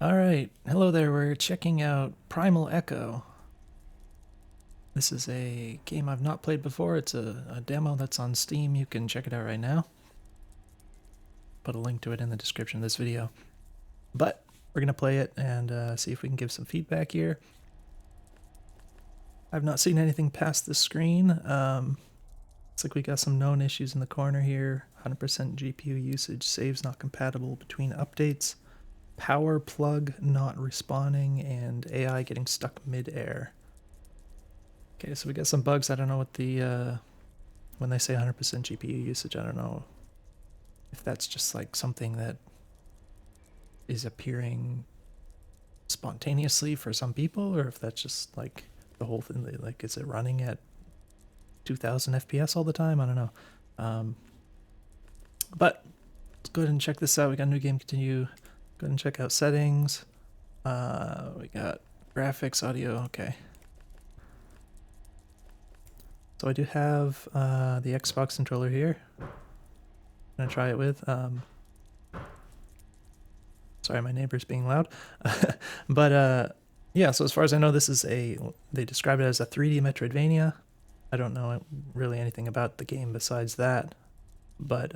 Alright, hello there, we're checking out Primal Echo. This is a game I've not played before, it's a demo that's on Steam, you can check it out right now. Put a link to it in the description of this video. But we're going to play it and see if we can give some feedback here. I've not seen anything past the screen. Looks like we got some known issues in the corner here. 100% GPU usage, saves not compatible between updates. Power plug not responding, and AI getting stuck mid-air. Okay, so we got some bugs. I don't know what the, when they say 100% GPU usage, I don't know if that's just like something that is appearing spontaneously for some people, or if that's just like the whole thing, like is it running at 2000 FPS all the time? I don't know. But let's go ahead and check this out. We got a new game, continue. Go ahead and check out settings. We got graphics, audio, okay. So I do have the Xbox controller here. I'm gonna try it with. Sorry, my neighbor's being loud. But yeah, so as far as I know, this is they describe it as a 3D Metroidvania. I don't know really anything about the game besides that, but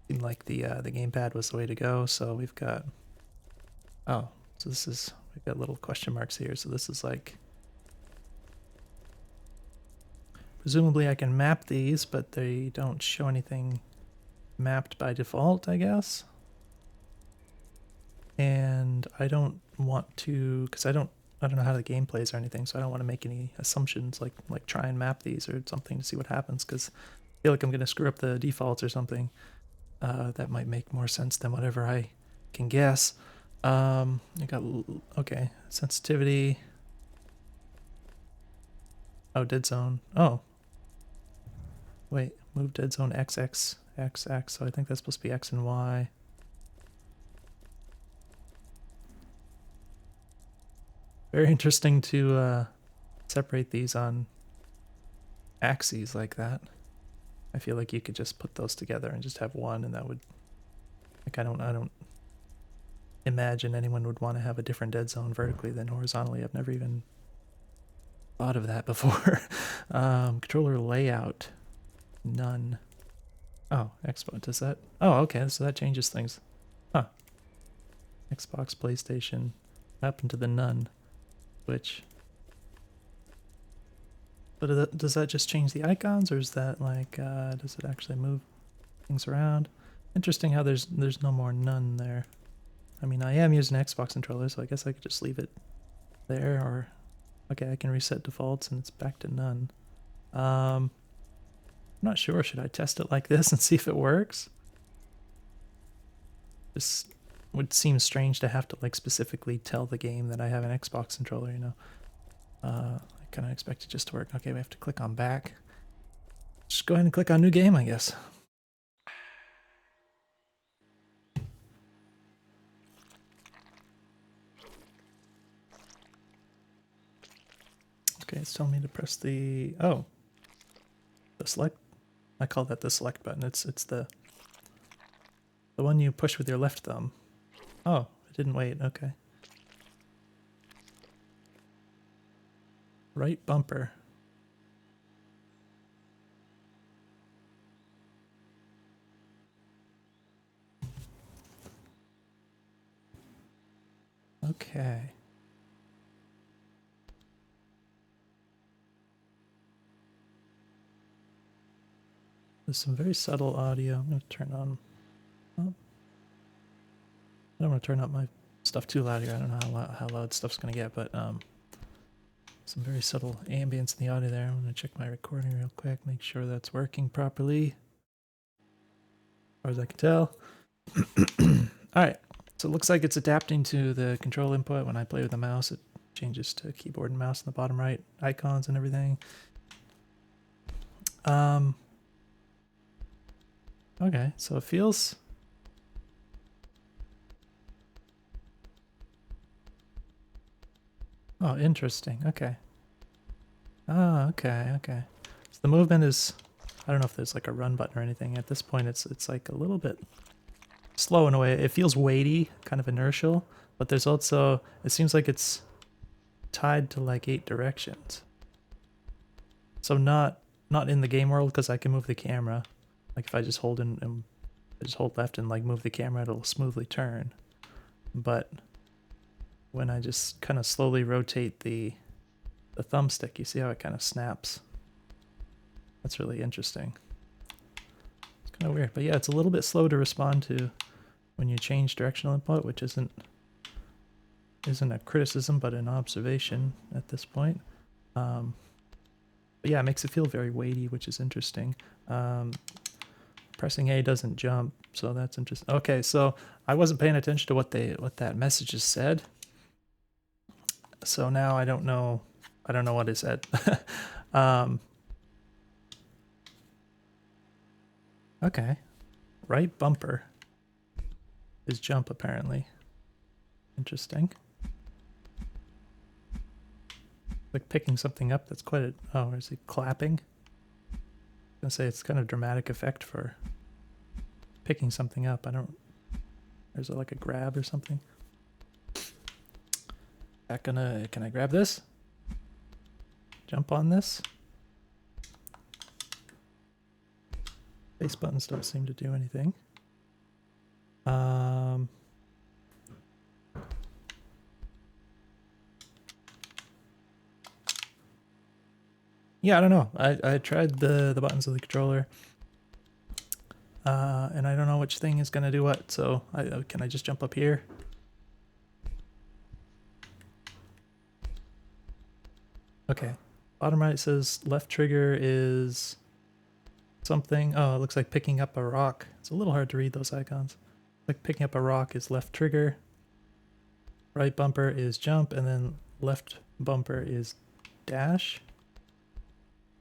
seemed like the gamepad was the way to go. So we've got, oh, so we've got little question marks here. So this is like, presumably I can map these, but they don't show anything mapped by default, I guess. And I don't want to, because I don't know how the game plays or anything, so I don't want to make any assumptions, like try and map these or something to see what happens, because I feel like I'm going to screw up the defaults or something. That might make more sense than whatever I can guess. I got, okay, sensitivity. Oh, dead zone. Oh. Wait, move dead zone XX, XX, so I think that's supposed to be X and Y. Very interesting to separate these on axes like that. I feel like you could just put those together and just have one, and that would, like, I don't imagine anyone would want to have a different dead zone vertically than horizontally. I've never even thought of that before. Controller layout, none. Oh, Xbox, does that? Oh, okay, so that changes things. Huh. Xbox, PlayStation, up into the none. Which, but does that just change the icons, or is that like, does it actually move things around? Interesting how there's no more none there. I mean, I am using an Xbox controller, so I guess I could just leave it there, or, okay, I can reset defaults and it's back to none. I'm not sure, should I test it like this and see if it works? This would seem strange to have to like specifically tell the game that I have an Xbox controller, you know. I kind of expect it just to work. Okay, we have to click on back. Just go ahead and click on new game, I guess. Okay, it's telling me to press the, oh, the select, I call that the select button. It's the one you push with your left thumb. Oh, it didn't wait, okay. Right bumper. Okay. There's some very subtle audio. I'm going to turn on. Oh. I don't want to turn up my stuff too loud here. I don't know how loud stuff's going to get, but some very subtle ambience in the audio there. I'm going to check my recording real quick, make sure that's working properly. As far as I can tell. Alright, so it looks like it's adapting to the control input. When I play with the mouse, it changes to keyboard and mouse in the bottom right, icons and everything. Okay, so it feels... Oh, interesting, okay. Ah, okay, okay. So the movement is... I don't know if there's like a run button or anything. At this point, it's like a little bit slow in a way. It feels weighty, kind of inertial, but there's also, it seems like it's tied to like 8 directions. So not in the game world, because I can move the camera. Like if I just hold and I just hold left and like move the camera, it'll smoothly turn. But when I just kind of slowly rotate the thumbstick, you see how it kind of snaps. That's really interesting. It's kind of weird, but yeah, it's a little bit slow to respond to when you change directional input, which isn't a criticism, but an observation at this point. But yeah, it makes it feel very weighty, which is interesting. Pressing A doesn't jump, so that's interesting. Okay, so I wasn't paying attention to what that message just said. So now I don't know what it said. Okay. Right bumper is jump, apparently. Interesting. Like picking something up, that's quite a... Oh, is he clapping? I was gonna say it's kind of dramatic effect for picking something up. I don't... There's like a grab or something. Can I grab this? Jump on this? Base buttons don't seem to do anything. Yeah, I don't know. I tried the buttons of the controller. And I don't know which thing is gonna do what, so can I just jump up here? Okay. Bottom right says left trigger is something. Oh, it looks like picking up a rock. It's a little hard to read those icons. Like picking up a rock is left trigger. Right bumper is jump, and then left bumper is dash.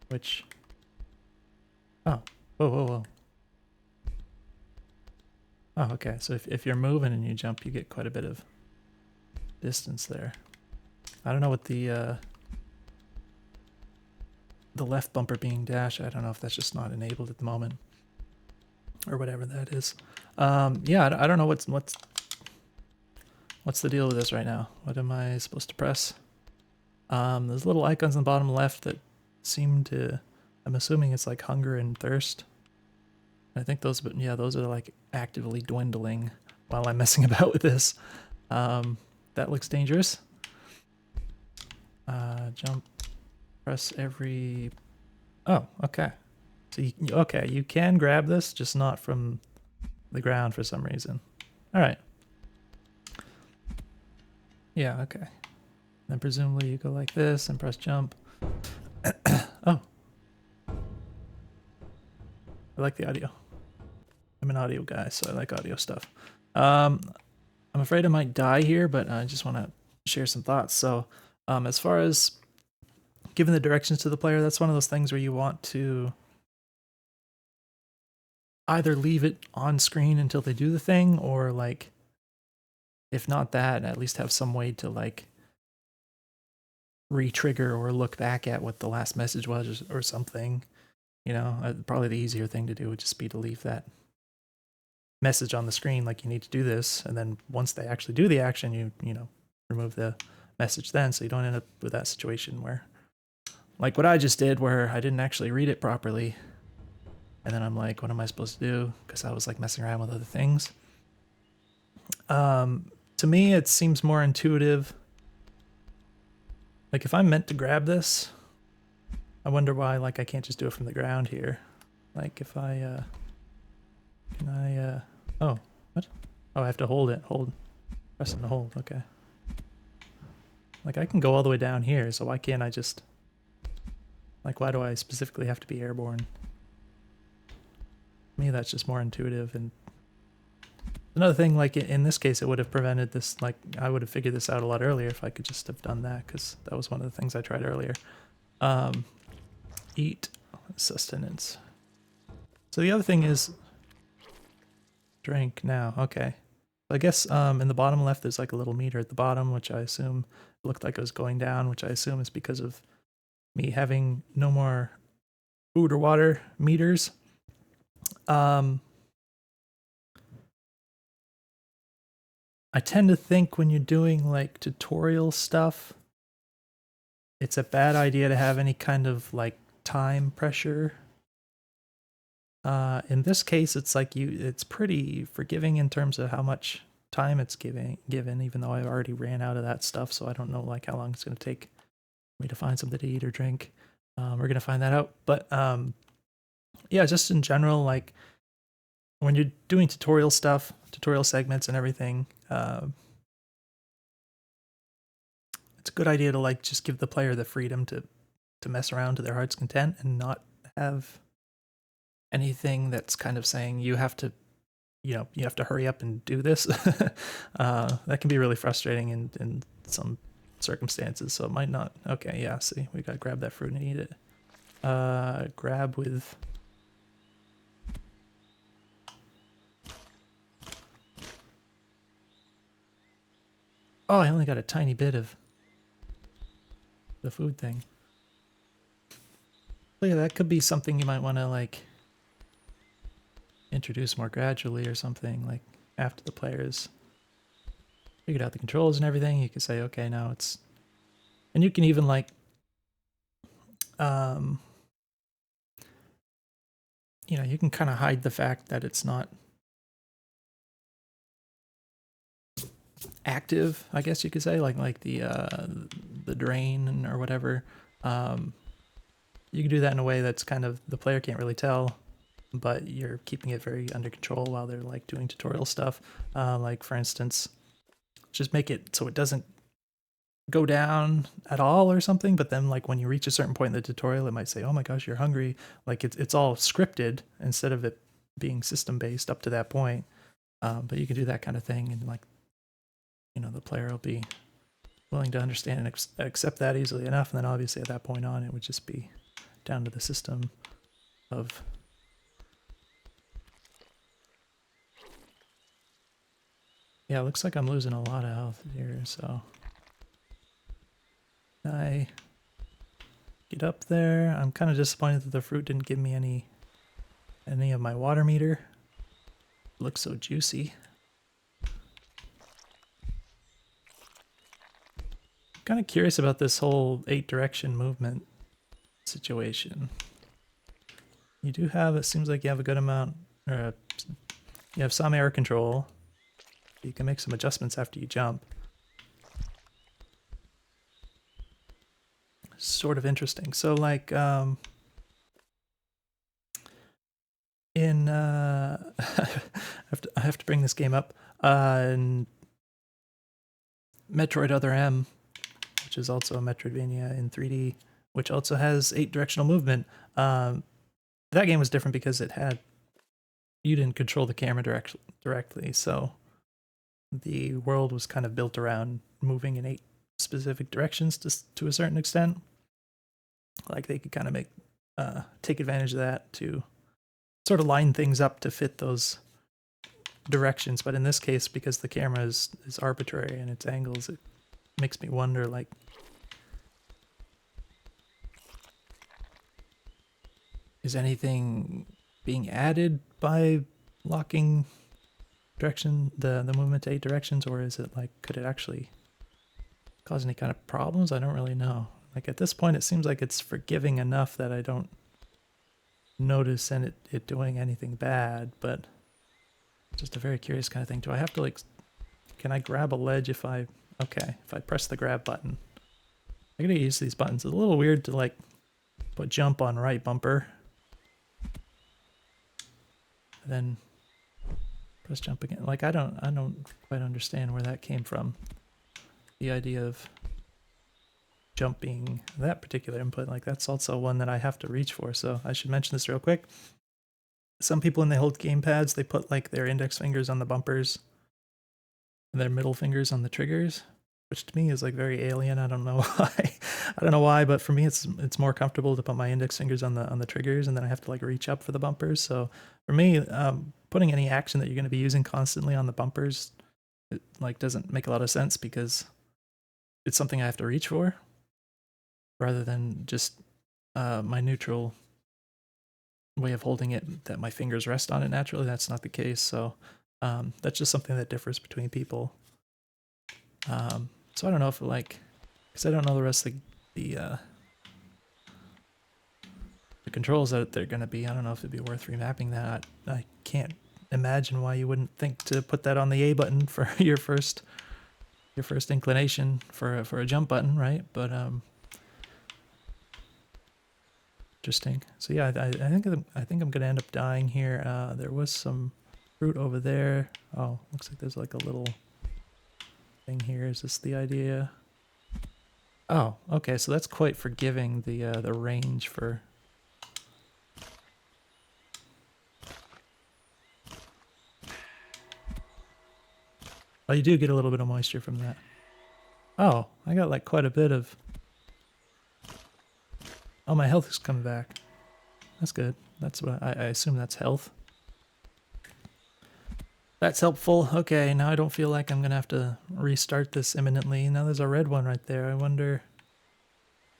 Which... Oh. Whoa. Oh, okay. So if you're moving and you jump, you get quite a bit of distance there. I don't know what the left bumper being dash, I don't know if that's just not enabled at the moment. Or whatever that is. Yeah, I don't know what's the deal with this right now. What am I supposed to press? There's little icons on the bottom left that seem to... I'm assuming it's like hunger and thirst. I think those, but yeah, those are like actively dwindling while I'm messing about with this. That looks dangerous. Jump, press every... Oh, okay. So you can grab this, just not from the ground for some reason. All right. Yeah, okay. Then presumably you go like this and press jump. Oh. I like the audio. I'm an audio guy, so I like audio stuff. I'm afraid I might die here, but I just want to share some thoughts. So as far as giving the directions to the player, that's one of those things where you want to either leave it on screen until they do the thing, or like, if not that, at least have some way to like re-trigger or look back at what the last message was or something. You know, probably the easier thing to do would just be to leave that message on the screen, like you need to do this, and then once they actually do the action, you know, remove the message then, so you don't end up with that situation where, like what I just did, where I didn't actually read it properly, and then I'm like, what am I supposed to do? Because I was like messing around with other things. To me, it seems more intuitive. Like if I'm meant to grab this, I wonder why like I can't just do it from the ground here. Like if I can I oh, what? Oh, I have to hold it. Press and hold. Okay. Like I can go all the way down here, so why can't I just... Like why do I specifically have to be airborne? To me, that's just more intuitive. And another thing, like in this case, it would have prevented this, like I would have figured this out a lot earlier if I could just have done that, because that was one of the things I tried earlier. Eat sustenance. So the other thing is drink now. Okay. I guess in the bottom left there's like a little meter at the bottom, which I assume looked like it was going down, which I assume is because of me having no more food or water meters. I tend to think when you're doing like tutorial stuff, it's a bad idea to have any kind of like time pressure. In this case, it's like it's pretty forgiving in terms of how much time it's given, even though I already ran out of that stuff, so I don't know like how long it's going to take me to find something to eat or drink. We're going to find that out. But yeah, just in general, like when you're doing tutorial stuff, tutorial segments and everything, it's a good idea to like just give the player the freedom to mess around to their heart's content and not have anything that's kind of saying you have to, you have to hurry up and do this. That can be really frustrating in some circumstances, so it might not. Okay, yeah, see, we gotta grab that fruit and eat it. Grab with... Oh, I only got a tiny bit of the food thing. So yeah, that could be something you might want to like introduce more gradually or something, like after the players figured out the controls and everything. You can say, okay, now it's... And you can even like you can kind of hide the fact that it's not active, I guess you could say, like the drain or whatever. You can do that in a way that's kind of, the player can't really tell, but you're keeping it very under control while they're like doing tutorial stuff. Like for instance, just make it so it doesn't go down at all or something, but then like when you reach a certain point in the tutorial, it might say, oh my gosh, you're hungry. Like it's all scripted instead of it being system based up to that point. But you can do that kind of thing, and like, the player will be willing to understand and accept that easily enough. And then obviously at that point on, it would just be down to the system of... Yeah, it looks like I'm losing a lot of health here, so... I get up there. I'm kind of disappointed that the fruit didn't give me any of my water meter. It looks so juicy. I'm kind of curious about this whole 8-direction movement situation. You do have, it seems like you have a good amount, or you have some air control. You can make some adjustments after you jump. Sort of interesting. So like in I have to bring this game up. In Metroid Other M, which is also a Metroidvania in 3D, which also has 8-directional movement. That game was different because you didn't control the camera directly, so the world was kind of built around moving in 8 specific directions to a certain extent. Like they could kind of take advantage of that to sort of line things up to fit those directions. But in this case, because the camera is arbitrary and its angles, it makes me wonder, like, is anything being added by locking the movement to 8 directions, or is it like, could it actually cause any kind of problems? I don't really know. Like at this point, it seems like it's forgiving enough that I don't notice it doing anything bad, but just a very curious kind of thing. Do I have to like, can I grab a ledge if I press the grab button? I gotta use these buttons. It's a little weird to like put jump on right bumper, and then press jump again. Like I don't quite understand where that came from. The idea of jumping that particular input, like that's also one that I have to reach for. So I should mention this real quick. Some people, when they hold gamepads, they put like their index fingers on the bumpers and their middle fingers on the triggers, which to me is like very alien. I don't know why. I don't know why, but for me it's more comfortable to put my index fingers on the triggers, and then I have to like reach up for the bumpers. So for me, putting any action that you're going to be using constantly on the bumpers, it like doesn't make a lot of sense because it's something I have to reach for, rather than just my neutral way of holding it that my fingers rest on it naturally. That's not the case. So that's just something that differs between people. So I don't know if like, because I don't know the rest of the controls that they're going to be. I don't know if it'd be worth remapping that. I can't imagine why you wouldn't think to put that on the A button for your first inclination for a jump button, right? But interesting. So yeah, I think I'm gonna end up dying here. There was some fruit over there. Oh, looks like there's like a little thing here. Is this the idea? Oh, okay. So that's quite forgiving, the range for. Oh, you do get a little bit of moisture from that. Oh, I got like quite a bit of. Oh, my health is coming back. That's good. That's what I assume that's health. That's helpful. Okay, now I don't feel like I'm gonna have to restart this imminently. Now there's a red one right there. I wonder.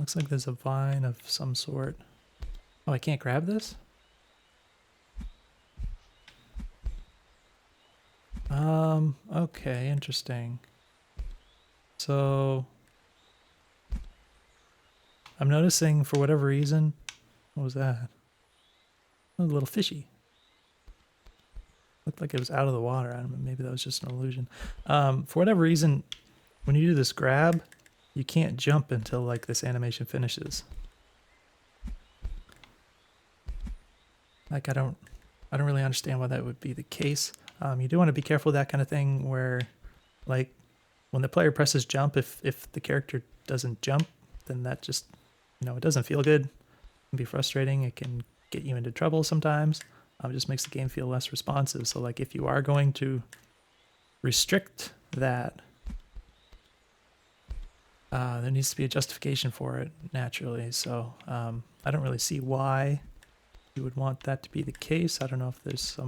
Looks like there's a vine of some sort. Oh, I can't grab this? Okay, interesting. So I'm noticing for whatever reason, what was that? Oh, a little fishy. Looked like it was out of the water. I don't know, maybe that was just an illusion. For whatever reason, when you do this grab, you can't jump until like this animation finishes. Like I don't really understand why that would be the case. You do want to be careful with that kind of thing where, like, when the player presses jump, if the character doesn't jump, then that just, it doesn't feel good. It can be frustrating. It can get you into trouble sometimes. It just makes the game feel less responsive. So, like, if you are going to restrict that, there needs to be a justification for it, naturally. So, I don't really see why you would want that to be the case. I don't know if there's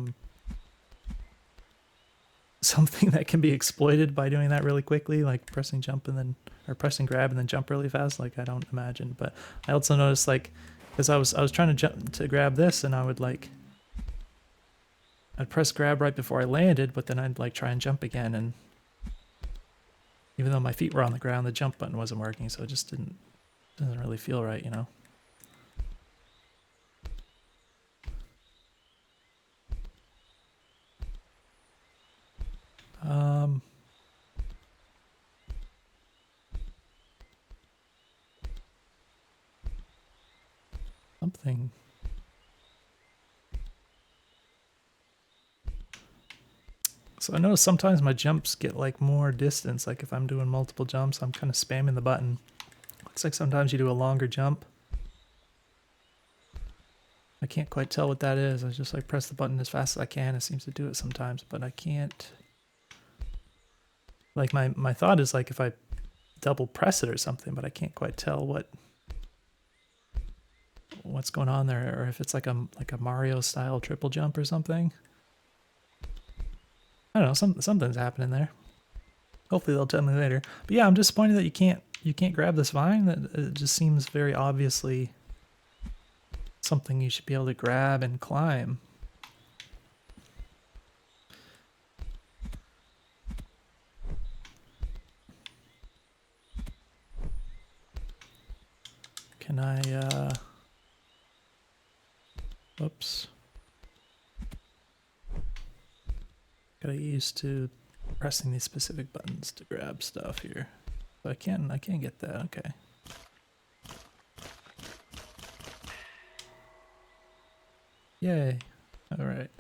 something that can be exploited by doing that really quickly, like pressing jump and then, or pressing grab and then jump really fast. Like, I don't imagine. But I also noticed, like, because I was trying to jump to grab this, and I'd press grab right before I landed, but then I'd like try and jump again, and even though my feet were on the ground, the jump button wasn't working, so it just doesn't really feel right, Something. So I notice sometimes my jumps get like more distance. Like if I'm doing multiple jumps, I'm kind of spamming the button. Looks like sometimes you do a longer jump. I can't quite tell what that is. I just like press the button as fast as I can. It seems to do it sometimes, but I can't. Like my thought is like if I double press it or something, but I can't quite tell what's going on there, or if it's like a Mario style triple jump or something. I don't know, something's happening there. Hopefully they'll tell me later. But yeah, I'm disappointed that you can't grab this vine. That it just seems very obviously something you should be able to grab and climb. Can I whoops. Gotta get used to pressing these specific buttons to grab stuff here. But I can get that, okay. Yay. Alright.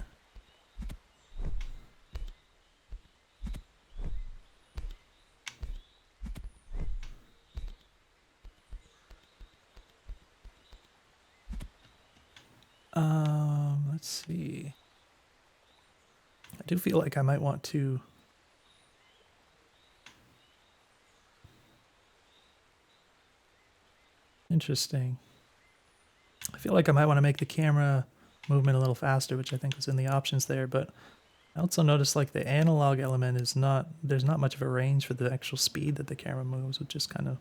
Let's see. I do feel like I might want to interesting. I feel like I might want to make the camera movement a little faster, which I think was in the options there, but I also noticed like the analog element is there's not much of a range for the actual speed that the camera moves, which is kind of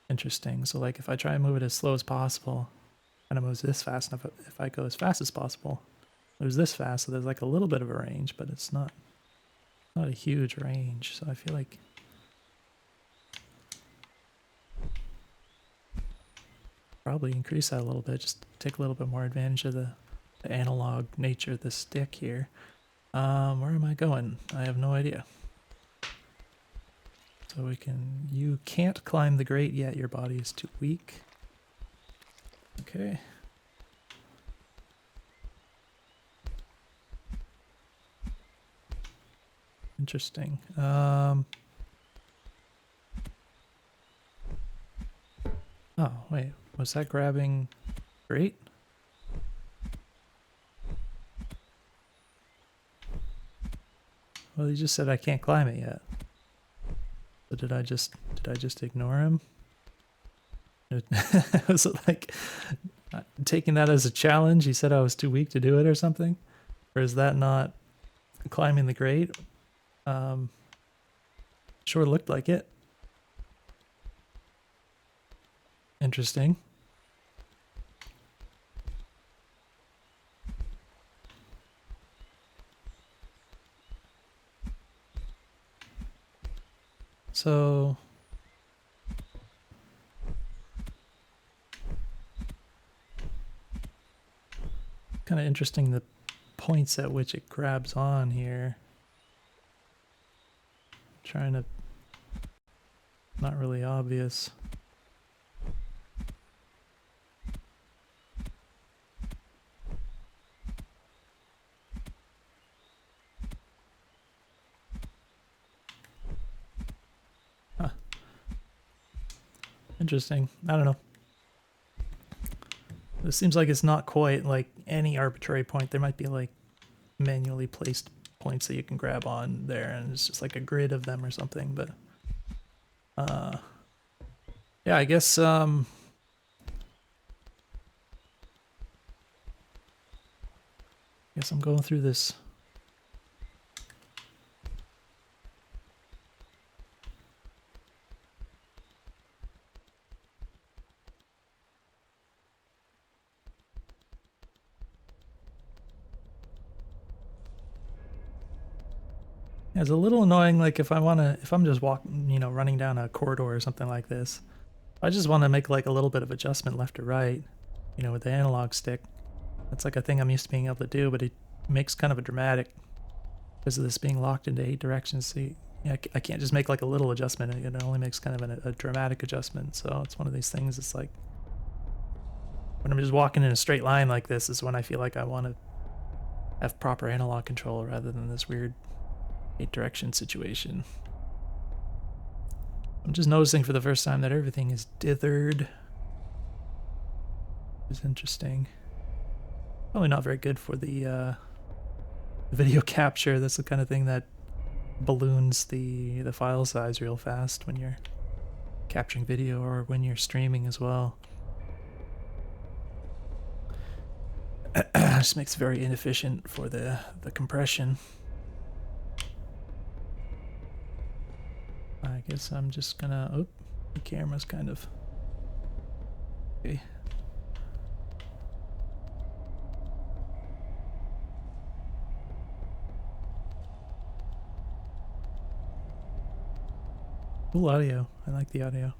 interesting. So like if I try and move it as slow as possible, kind of moves this fast enough. If I go as fast as possible, it moves this fast, so there's like a little bit of a range, but it's not a huge range. So I feel like Probably increase that a little bit, just take a little bit more advantage of the analog nature of the stick here. Where am I going? I have no idea. So we can... You can't climb the grate yet, your body is too weak. Okay. Interesting. Oh, wait. Was that grabbing grate? Well, he just said I can't climb it yet. So did I just ignore him? Was it like taking that as a challenge? He said I was too weak to do it or something? Or is that not climbing the grate? Sure looked like it. Interesting. So kind of interesting the points at which it grabs on here. Trying to... Not really obvious. Huh. Interesting. I don't know. This seems like it's not quite like any arbitrary point. There might be like manually placed points that you can grab on there, and it's just like a grid of them or something, but yeah, I guess I'm going through this. Yeah, it's a little annoying, like if I'm just walking, you know, running down a corridor or something like this. I just want to make like a little bit of adjustment left or right, you know, with the analog stick. That's like a thing I'm used to being able to do, but it makes kind of a dramatic, because of this being locked into 8 directions. So yeah, I can't just make like a little adjustment. It only makes kind of a dramatic adjustment. So it's one of these things. It's like when I'm just walking in a straight line like this is when I feel like I want to have proper analog control rather than this weird 8 direction situation. I'm just noticing for the first time that everything is dithered. It's interesting. Probably not very good for the video capture. That's the kind of thing that balloons the file size real fast when you're capturing video or when you're streaming as well. Just makes it very inefficient for the compression. I guess I'm just gonna... Oh, the camera's kind of... Okay. Cool audio. I like the audio.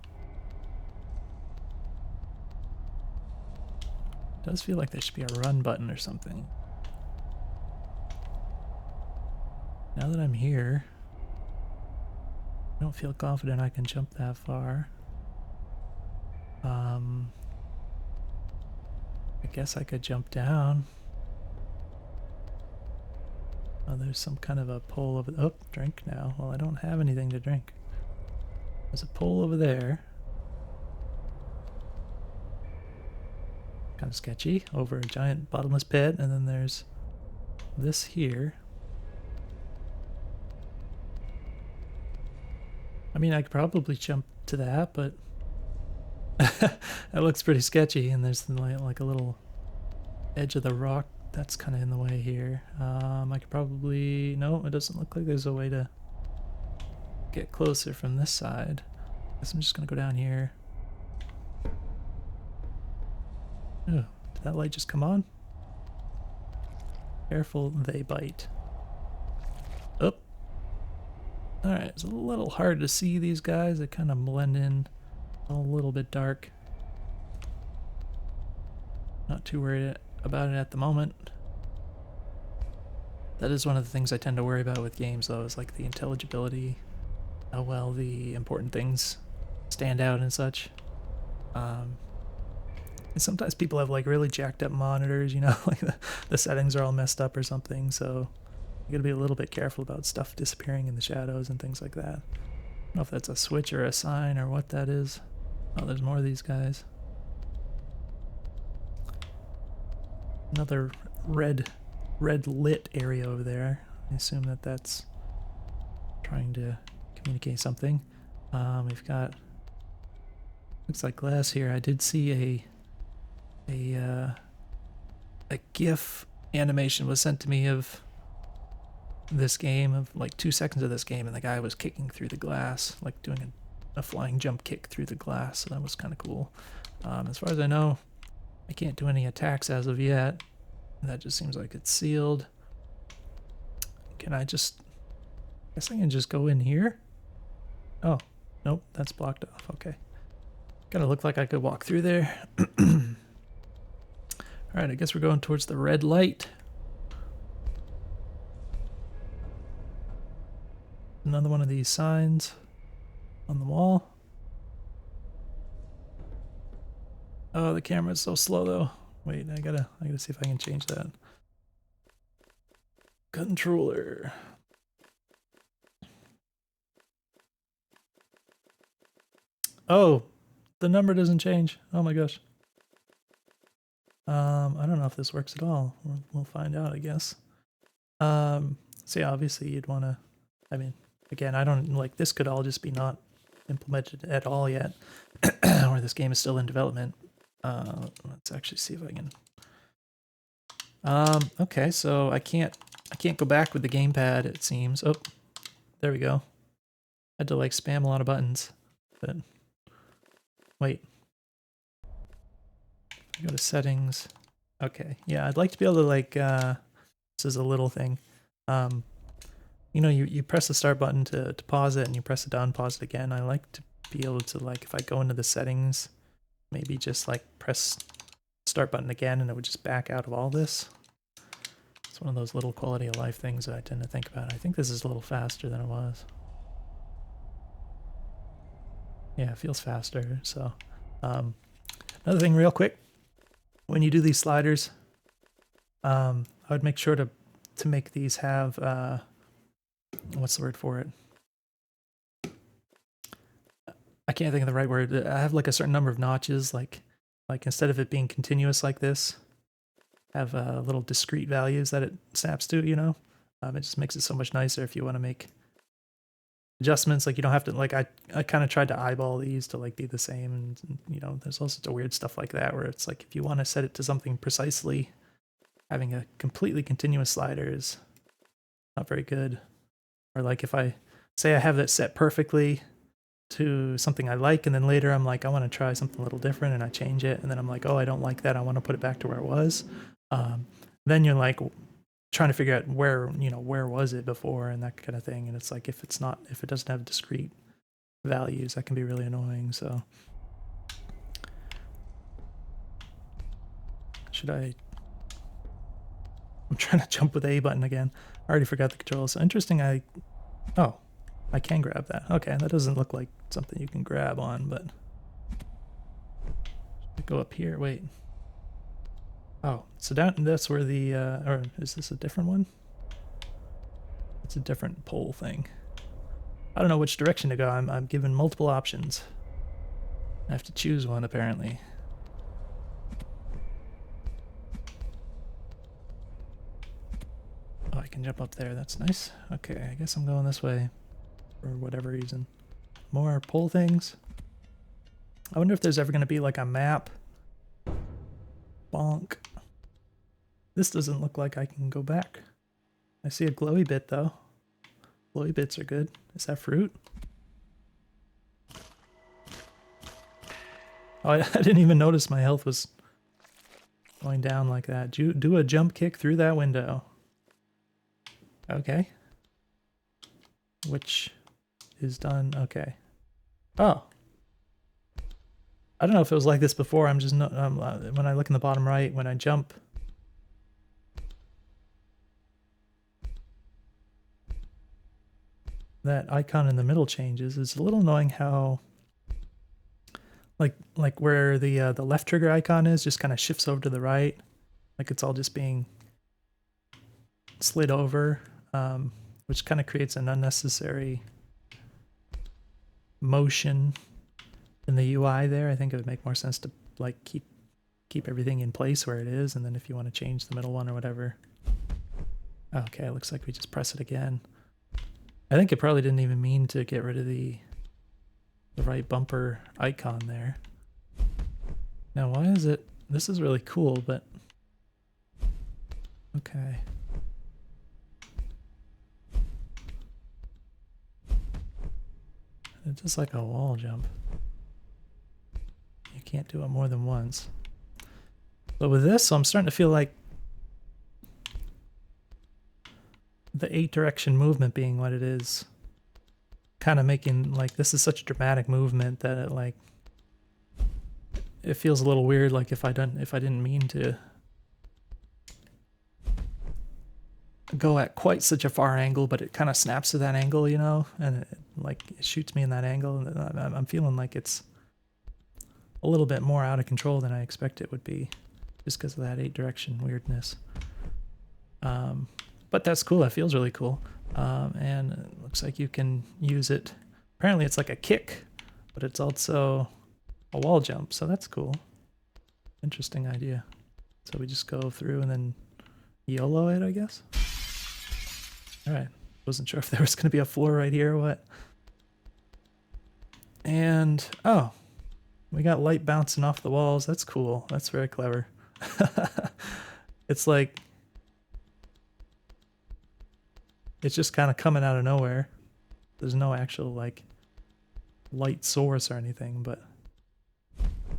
It does feel like there should be a run button or something. Now that I'm here, I don't feel confident I can jump that far. I guess I could jump down. Oh, there's some kind of a pole over... Oh, drink now. Well, I don't have anything to drink. There's a pole over there. Kind of sketchy. Over a giant bottomless pit. And then there's this here. I mean, I could probably jump to that, but that looks pretty sketchy. And there's like a little edge of the rock that's kind of in the way here. I could probably... No, it doesn't look like there's a way to get closer from this side. I guess I'm just gonna go down here. Oh, did that light just come on? Careful, they bite. Oh. Alright, it's a little hard to see these guys. They kind of blend in a little bit dark. Not too worried about it at the moment. That is one of the things I tend to worry about with games, though, is like the intelligibility, how well the important things stand out and such. And sometimes people have like really jacked up monitors, you know, like the settings are all messed up or something, so you gotta be a little bit careful about stuff disappearing in the shadows and things like that. I don't know if that's a switch or a sign or what that is. Oh, there's more of these guys. Another red lit area over there. I assume that that's trying to communicate something. We've got, looks like glass here. I did see a GIF animation was sent to me of this game, of like 2 seconds of this game, and the guy was kicking through the glass, like doing a flying jump kick through the glass. So that was kind of cool. As far as I know, I can't do any attacks as of yet. That just seems like it's sealed. Can I just... I guess I can just go in here? Oh, nope, that's blocked off. Okay. Gotta look like I could walk through there. Alright, I guess we're going towards the red light. Another one of these signs on the wall. Oh, the camera's so slow though. Wait, I gotta see if I can change that. Controller. Oh, the number doesn't change. Oh my gosh. I don't know if this works at all. We'll find out, I guess. So yeah, obviously you'd want to, I mean, again, I don't, like, this could all just be not implemented at all yet, or this game is still in development. Let's actually see if I can. Okay, so I can't go back with the gamepad, it seems. Oh, there we go. Had to like spam a lot of buttons, but wait. Go to settings. Okay, yeah, I'd like to be able to like, this is a little thing. You know, you press the start button to pause it, and you press it down, pause it again. I like to be able to, like, if I go into the settings, maybe just like press start button again and it would just back out of all this. It's one of those little quality of life things that I tend to think about. I think this is a little faster than it was. Yeah, it feels faster. So another thing real quick, when you do these sliders, I would make sure to make these have what's the word for it? I can't think of the right word. I have like a certain number of notches, like instead of it being continuous like this, have little discrete values that it snaps to, you know? It just makes it so much nicer if you want to make adjustments. Like, you don't have to, like, I kind of tried to eyeball these to like be the same, and you know, there's all sorts of weird stuff like that where it's like, if you want to set it to something precisely, having a completely continuous slider is not very good. Or like if I say I have that set perfectly to something I like, and then later I'm like, I want to try something a little different, and I change it, and then I'm like, oh, I don't like that, I want to put it back to where it was. Then you're like trying to figure out where, you know, where was it before, and that kind of thing. And it's like, if it doesn't have discrete values, that can be really annoying. So I'm trying to jump with A button again. I already forgot the controls. So interesting. Oh, I can grab that. Okay, that doesn't look like something you can grab on, but go up here. Wait. Oh, so that's where the or is this a different one? It's a different pole thing. I don't know which direction to go. I'm given multiple options. I have to choose one, apparently. Oh, I can jump up there. That's nice. Okay, I guess I'm going this way for whatever reason. More pole things. I wonder if there's ever going to be like a map. Bonk. This doesn't look like I can go back. I see a glowy bit though. Glowy bits are good. Is that fruit? Oh, I didn't even notice my health was going down like that. Do a jump kick through that window. Okay. Which is done. Okay. Oh. I don't know if it was like this before. I'm just when I look in the bottom right, when I jump, that icon in the middle changes. It's a little annoying how like where the left trigger icon is just kind of shifts over to the right, like it's all just being slid over, which kind of creates an unnecessary motion in the UI there. I think it would make more sense to like keep everything in place where it is, and then if you want to change the middle one or whatever. Okay, it looks like we just press it again. I think it probably didn't even mean to get rid of the right bumper icon there. Now why is it, this is really cool, but okay. It's just like a wall jump. You can't do it more than once. But with this, I'm starting to feel like the 8 direction movement being what it is, kind of making like this is such a dramatic movement that it like it feels a little weird, like if I didn't mean to go at quite such a far angle, but it kind of snaps to that angle, you know, and it like it shoots me in that angle, and I'm feeling like it's a little bit more out of control than I expect it would be, just because of that 8 direction weirdness. But that's cool. That feels really cool. And it looks like you can use it. Apparently it's like a kick, but it's also a wall jump. So that's cool. Interesting idea. So we just go through and then YOLO it, I guess. All right. Wasn't sure if there was going to be a floor right here or what. And, oh, we got light bouncing off the walls. That's cool. That's very clever. It's like, it's just kind of coming out of nowhere. There's no actual like light source or anything, but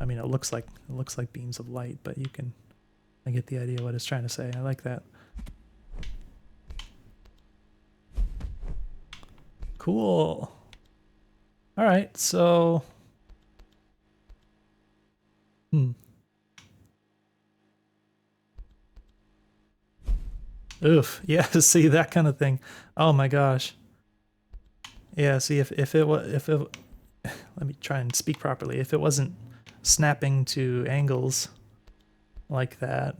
I mean it looks like beams of light, but you can, I get the idea what it's trying to say. I like that. Cool. All right, so oof, yeah, see that kind of thing. Oh my gosh. Yeah, see if it let me try and speak properly. If it wasn't snapping to angles like that,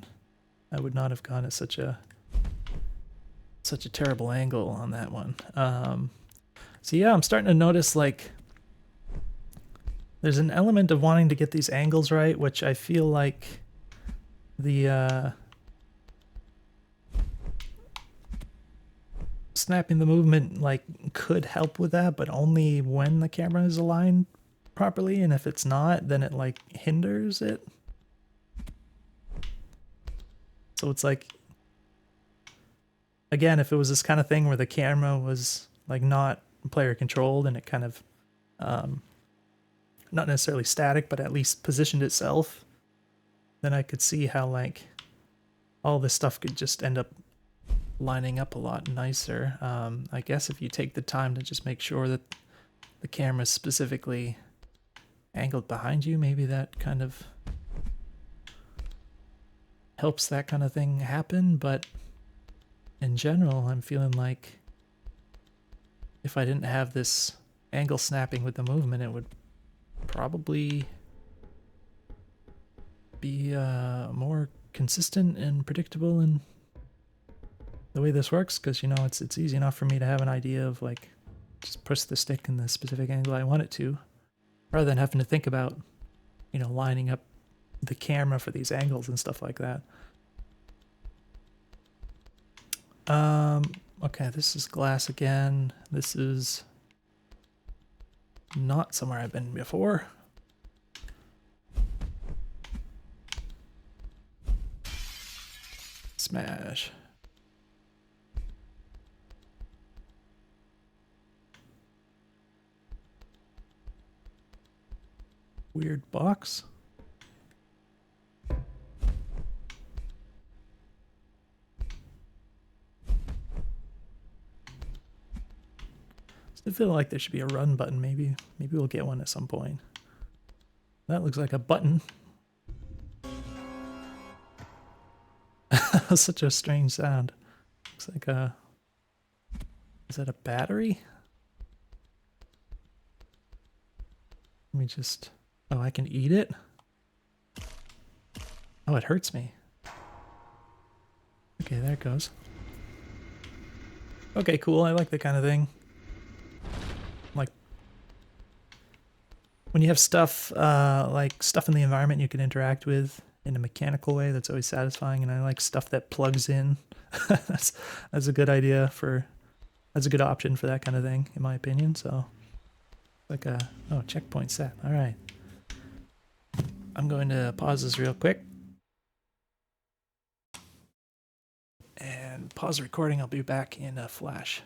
I would not have gone at such a terrible angle on that one. So yeah, I'm starting to notice like there's an element of wanting to get these angles right, which I feel like the snapping the movement like could help with that, but only when the camera is aligned properly, and if it's not, then it like hinders it. So it's like, again, if it was this kind of thing where the camera was like not player controlled and it kind of not necessarily static, but at least positioned itself, then I could see how like all this stuff could just end up lining up a lot nicer. I guess if you take the time to just make sure that the camera's specifically angled behind you, maybe that kind of helps that kind of thing happen. But in general, I'm feeling like if I didn't have this angle snapping with the movement, it would probably be more consistent and predictable in the way this works, because you know it's easy enough for me to have an idea of like just push the stick in the specific angle I want it to, rather than having to think about, you know, lining up the camera for these angles and stuff like that. Okay, this is glass again. This is not somewhere I've been before. Smash. Weird box. I feel like there should be a run button. Maybe we'll get one at some point. That looks like a button. That's such a strange sound. Looks like a... Is that a battery? Let me just... Oh, I can eat it? Oh, it hurts me. Okay, there it goes. Okay, cool. I like that kind of thing. Like... When you have stuff, like stuff in the environment you can interact with in a mechanical way, that's always satisfying, and I like stuff that plugs in. that's a good idea for... That's a good option for that kind of thing, in my opinion, so... Like a... Oh, checkpoint set. Alright. I'm going to pause this real quick. And pause the recording. I'll be back in a flash.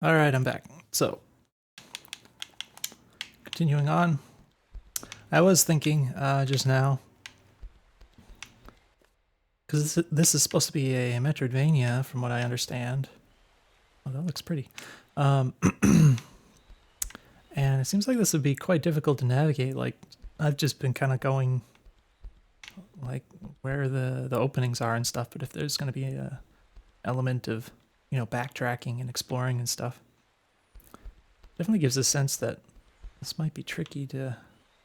Alright, I'm back. So... Continuing on. I was thinking just now... Because this is supposed to be a Metroidvania, from what I understand. Oh, that looks pretty. And it seems like this would be quite difficult to navigate. Like, I've just been kind of going, like, where the openings are and stuff. But if there's going to be a element of, you know, backtracking and exploring and stuff, definitely gives a sense that this might be tricky to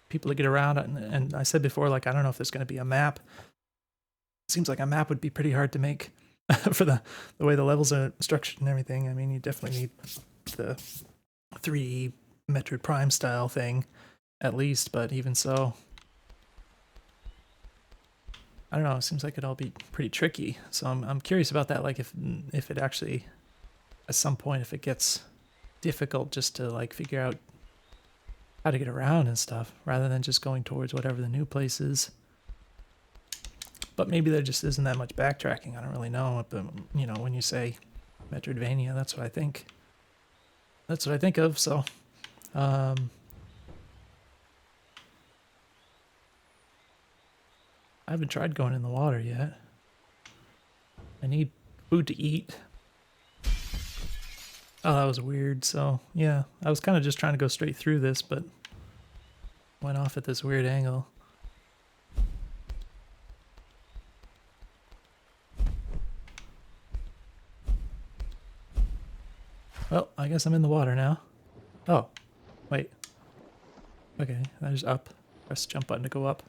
people to get around. And I said before, like, I don't know if there's going to be a map. It seems like a map would be pretty hard to make for the way the levels are structured and everything. I mean, you definitely need the 3D Metroid Prime style thing, at least, but even so, I don't know, it seems like it'd all be pretty tricky. So I'm curious about that, like if it actually, at some point, if it gets difficult just to like figure out how to get around and stuff, rather than just going towards whatever the new place is. But maybe there just isn't that much backtracking. I don't really know. But, you know, when you say Metroidvania, that's what I think. That's what I think of. So, I haven't tried going in the water yet. I need food to eat. Oh, that was weird. So, yeah, I was kind of just trying to go straight through this, but went off at this weird angle. Well, I guess I'm in the water now. Oh, wait. Okay, there's up. Press the jump button to go up.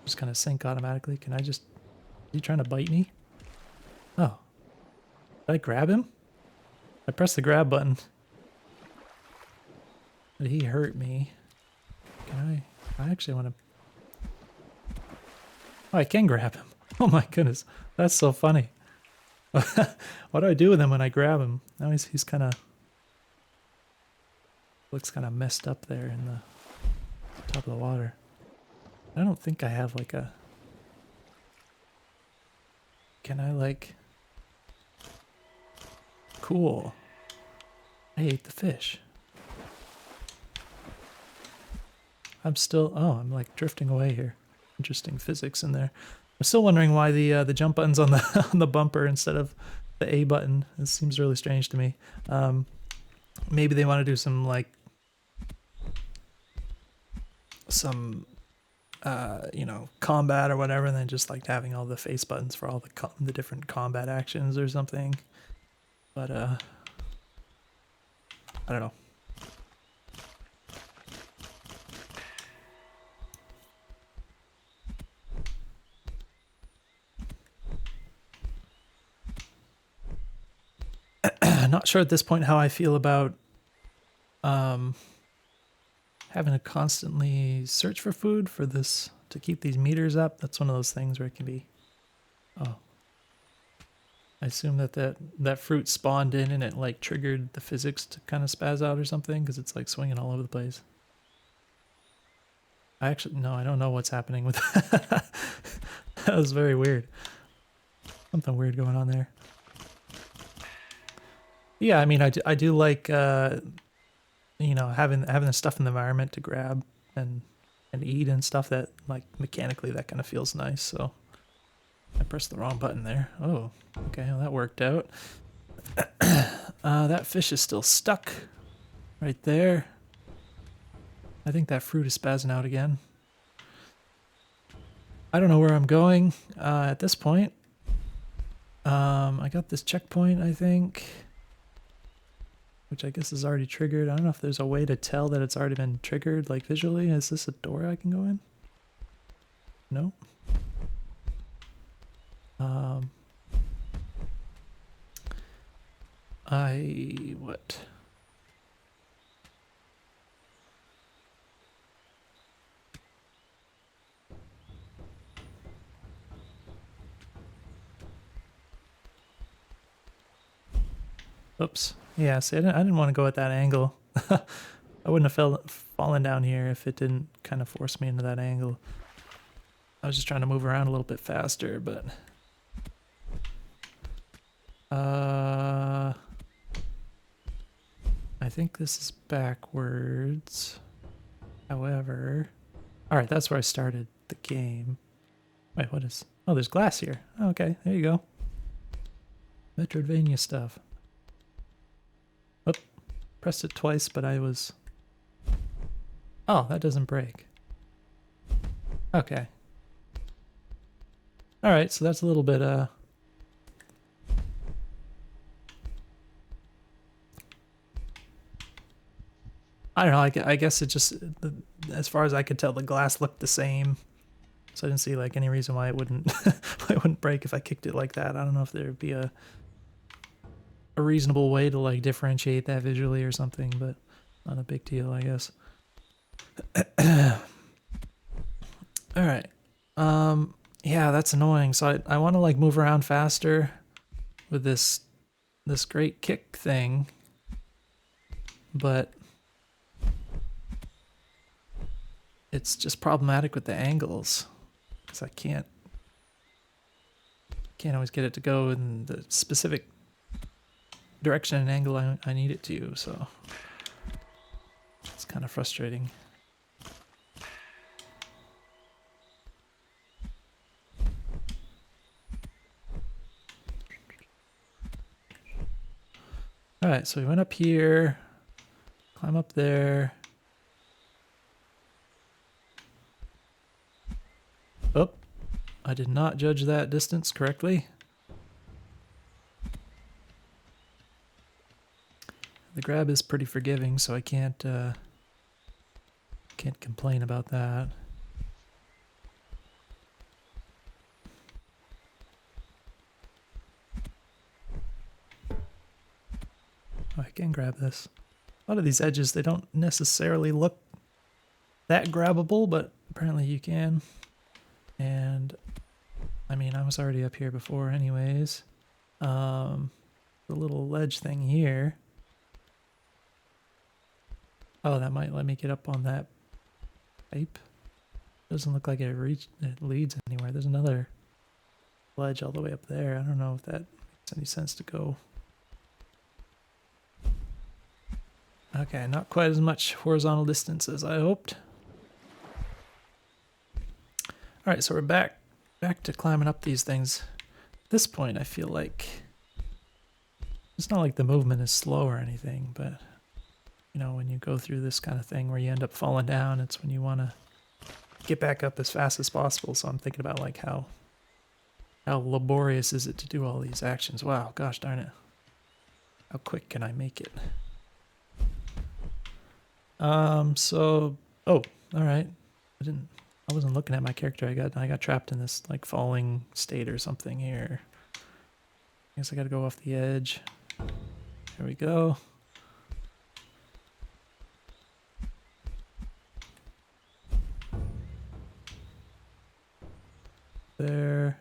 Just kind of sink automatically. Can I just... Is he trying to bite me? Oh. Did I grab him? I pressed the grab button. Did he hurt me? Can I actually want to... Oh, I can grab him. Oh my goodness. That's so funny. What do I do with him when I grab him? Now he's kind of... Looks kind of messed up there in the top of the water. I don't think I have like a... Can I like... Cool. I ate the fish. I'm still... Oh, I'm like drifting away here. Interesting physics in there. I'm still wondering why the jump button's on the on the bumper instead of the A button. This seems really strange to me. Maybe they want to do some like some you know, combat or whatever, and then just like having all the face buttons for all the different combat actions or something. But I don't know. Not sure at this point how I feel about having to constantly search for food for this to keep these meters up. That's one of those things where it can be... Oh. I assume that fruit spawned in and it like triggered the physics to kind of spaz out or something because it's like swinging all over the place. I don't know what's happening with that. That was very weird. Something weird going on there. Yeah, I mean, I do like, you know, having the stuff in the environment to grab and eat and stuff that, like, mechanically that kind of feels nice, so I pressed the wrong button there. Oh, okay, well, that worked out. That fish is still stuck right there. I think that fruit is spazzing out again. I don't know where I'm going at this point. I got this checkpoint, I think, which I guess is already triggered. I don't know if there's a way to tell that it's already been triggered, like visually. Is this a door I can go in? No. What? Oops. Yeah, see, I didn't want to go at that angle. I wouldn't have fallen down here if it didn't kind of force me into that angle. I was just trying to move around a little bit faster, but... I think this is backwards. However... Alright, that's where I started the game. Wait, what is... Oh, there's glass here. Oh, okay, there you go. Metroidvania stuff. Oh, pressed it twice, but I was... Oh, that doesn't break. Okay. Alright, so that's a little bit, I don't know, I guess it just, as far as I could tell, the glass looked the same. So I didn't see, like, any reason why it wouldn't, why it wouldn't break if I kicked it like that. I don't know if there would be a reasonable way to, like, differentiate that visually or something, but not a big deal, I guess. Alright. Yeah, that's annoying. So I want to, like, move around faster with this great kick thing, but it's just problematic with the angles because I can't always get it to go in the specific direction and angle I need it to, so it's kind of frustrating. Alright, so we went up here, climb up there. Oh, I did not judge that distance correctly. The grab is pretty forgiving, so I can't complain about that. Oh, I can grab this. A lot of these edges, they don't necessarily look that grabbable, but apparently you can. And I mean, I was already up here before anyways. The little ledge thing here. Oh, that might let me get up on that pipe. Doesn't look like it leads anywhere. There's another ledge all the way up there. I don't know if that makes any sense to go. Okay, not quite as much horizontal distance as I hoped. Alright, so we're back to climbing up these things. At this point, I feel like it's not like the movement is slow or anything, but you know, when you go through this kind of thing where you end up falling down, it's when you want to get back up as fast as possible. So I'm thinking about like how laborious is it to do all these actions. Wow, gosh darn it. How quick can I make it? So, oh, all right. I wasn't looking at my character. I got trapped in this like falling state or something here. I guess I got to go off the edge. There we go. There.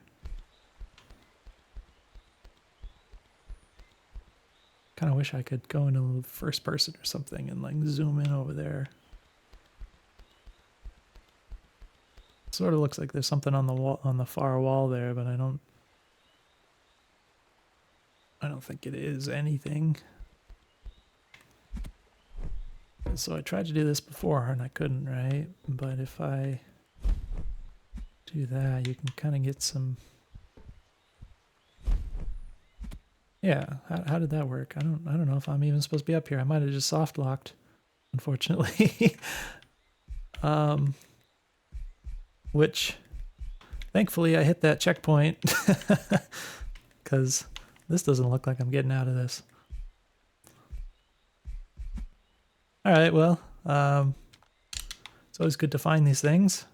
Kind of wish I could go into first person or something and like zoom in over there. Sort of looks like there's something on the wall, on the far wall there, but I don't think it is anything. So I tried to do this before and I couldn't, right? But if I do that, you can kind of get some. Yeah, how did that work? I don't know if I'm even supposed to be up here. I might have just soft locked, unfortunately. Which thankfully I hit that checkpoint because this doesn't look like I'm getting out of this. All right, well, it's always good to find these things.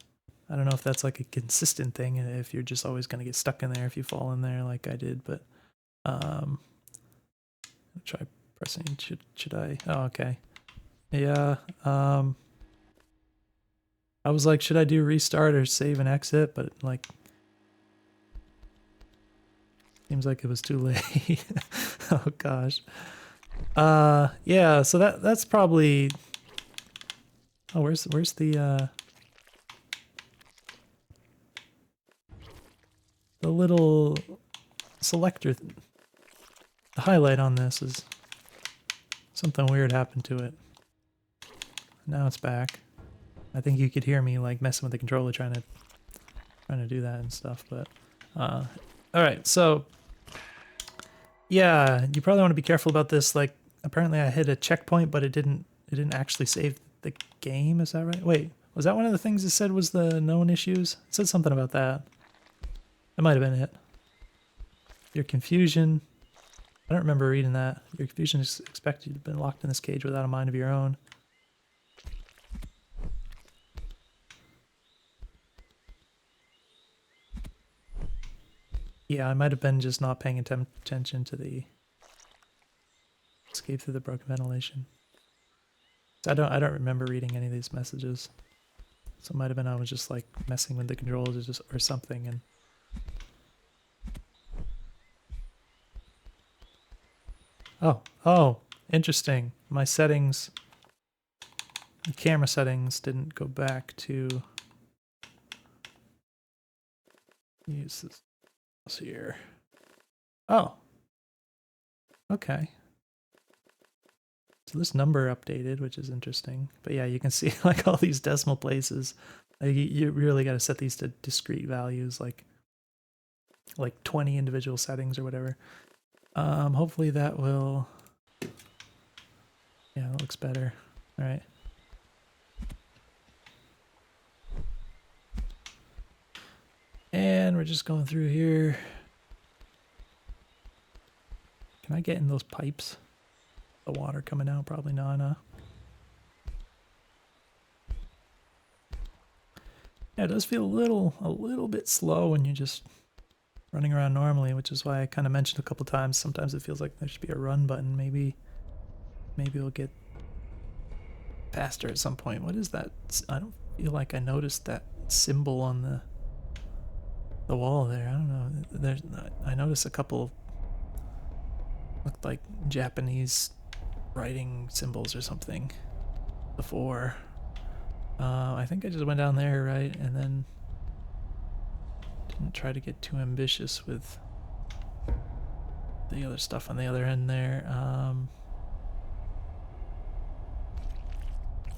I don't know if that's like a consistent thing, if you're just always going to get stuck in there if you fall in there like I did, but I'll try pressing. Should I? Oh, okay. Yeah. I was like, should I do restart or save and exit? But like, seems like it was too late. Oh gosh. Yeah. So that's probably. Oh, where's the little selector? The highlight on this is something weird happened to it. Now it's back. I think you could hear me like messing with the controller trying to do that and stuff, but all right, so yeah, you probably want to be careful about this. Like apparently I hit a checkpoint, but it didn't actually save the game, is that right? Wait, was that one of the things it said was the known issues? It said something about that. That might have been it. Your confusion. I don't remember reading that. Your confusion is expected to have been locked in this cage without a mind of your own. Yeah, I might have been just not paying attention to the escape through the broken ventilation. I don't remember reading any of these messages. So it might have been I was just like messing with the controls or something and Oh, interesting. My settings, the camera settings didn't go back to use this here. Oh. Okay. So this number updated, which is interesting. But yeah, you can see like all these decimal places. Like, you really got to set these to discrete values, like 20 individual settings or whatever. Hopefully that will. Yeah, that looks better. All right. And we're just going through here. Can I get in those pipes? The water coming out? Probably not, huh? Yeah, it does feel a little bit slow when you're just running around normally, which is why I kind of mentioned a couple times. Sometimes it feels like there should be a run button. Maybe it'll get faster at some point. What is that? I don't feel like I noticed that symbol on the wall there. I don't know. I noticed a couple looked like Japanese writing symbols or something before. I think I just went down there, right, and then didn't try to get too ambitious with the other stuff on the other end there.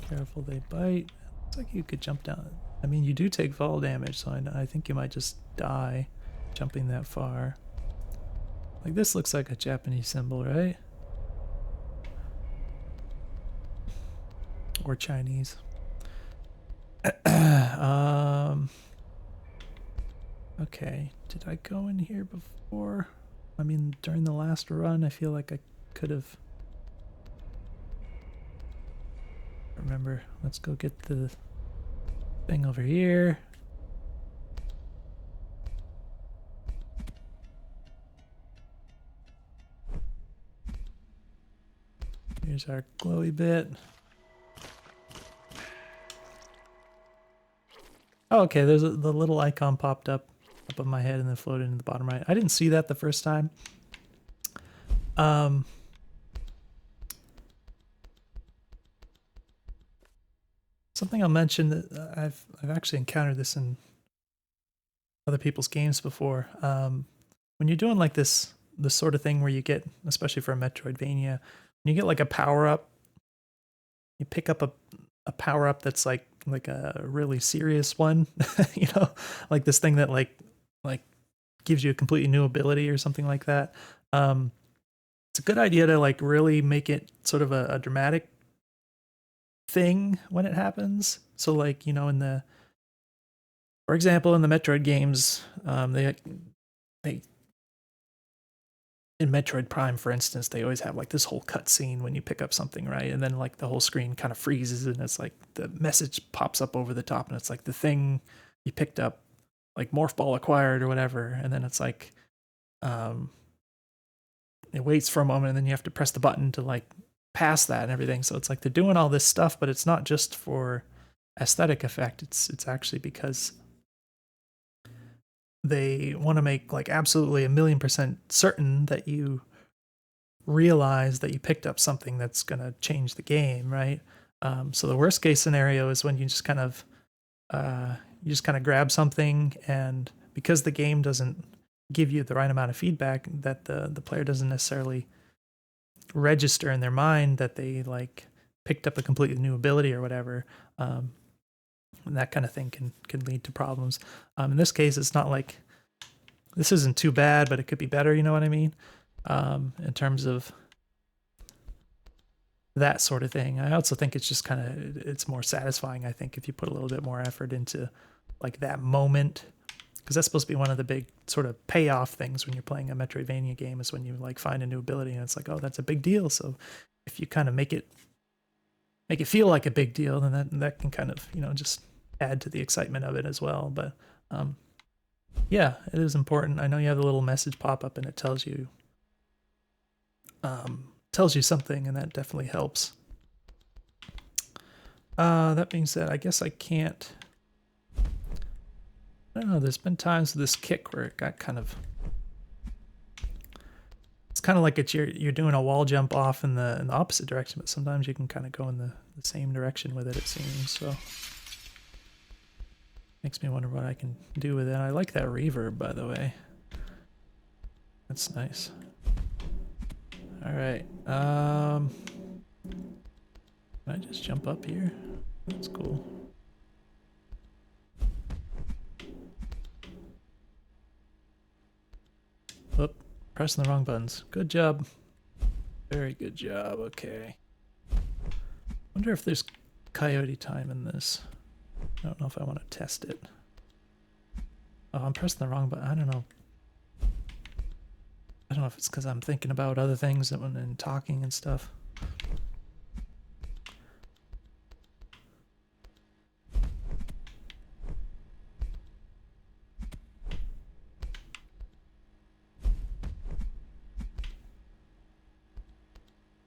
Careful, they bite. Looks like you could jump down. I mean, you do take fall damage, so I think you might just die jumping that far. Like, this looks like a Japanese symbol, right? Or Chinese. Okay, did I go in here before? I mean, during the last run, I feel like I could have. Remember, let's go get the thing over here. Here's our glowy bit. Oh, okay, there's the little icon popped up above my head and then floated in the bottom right. I didn't see that the first time. Something I'll mention that I've actually encountered this in other people's games before. When you're doing like this sort of thing where you get, especially for a Metroidvania, when you get like a power up, you pick up a power up that's like a really serious one, you know, like this thing that like gives you a completely new ability or something like that. It's a good idea to like really make it sort of a dramatic thing when it happens. So like, you know, for example, in the Metroid games, they in Metroid Prime, for instance, they always have like this whole cutscene when you pick up something, right? And then like the whole screen kind of freezes and it's like the message pops up over the top and it's like the thing you picked up, like morph ball acquired or whatever. And then it's like, it waits for a moment and then you have to press the button to like pass that and everything. So it's like they're doing all this stuff, but it's not just for aesthetic effect. It's actually because they want to make like absolutely 1,000,000% certain that you realize that you picked up something that's going to change the game, right? So the worst case scenario is when you just kind of grab something, and because the game doesn't give you the right amount of feedback, that the player doesn't necessarily register in their mind that they like picked up a completely new ability or whatever. And that kind of thing can lead to problems. In this case, it's not like this isn't too bad, but it could be better. You know what I mean? In terms of that sort of thing. I also think it's just it's more satisfying, I think, if you put a little bit more effort into like that moment, because that's supposed to be one of the big sort of payoff things when you're playing a Metroidvania game, is when you like find a new ability and it's like, oh, that's a big deal. So if you kind of make it feel like a big deal, then that can kind of, you know, just add to the excitement of it as well. But yeah, it is important. I know you have a little message pop up and it tells you something, and that definitely helps. That being said, I guess I can't. I don't know. There's been times with this kick where it got kind of. It's kind of like you're doing a wall jump off in the opposite direction, but sometimes you can kind of go in the same direction with it. It seems so. Makes me wonder what I can do with it. I like that reverb, by the way. That's nice. All right. Can I just jump up here? That's cool. Oop, pressing the wrong buttons. Good job. Very good job. Okay. Wonder if there's coyote time in this. I don't know if I want to test it. Oh, I'm pressing the wrong button. I don't know. I don't know if it's because I'm thinking about other things and talking and stuff.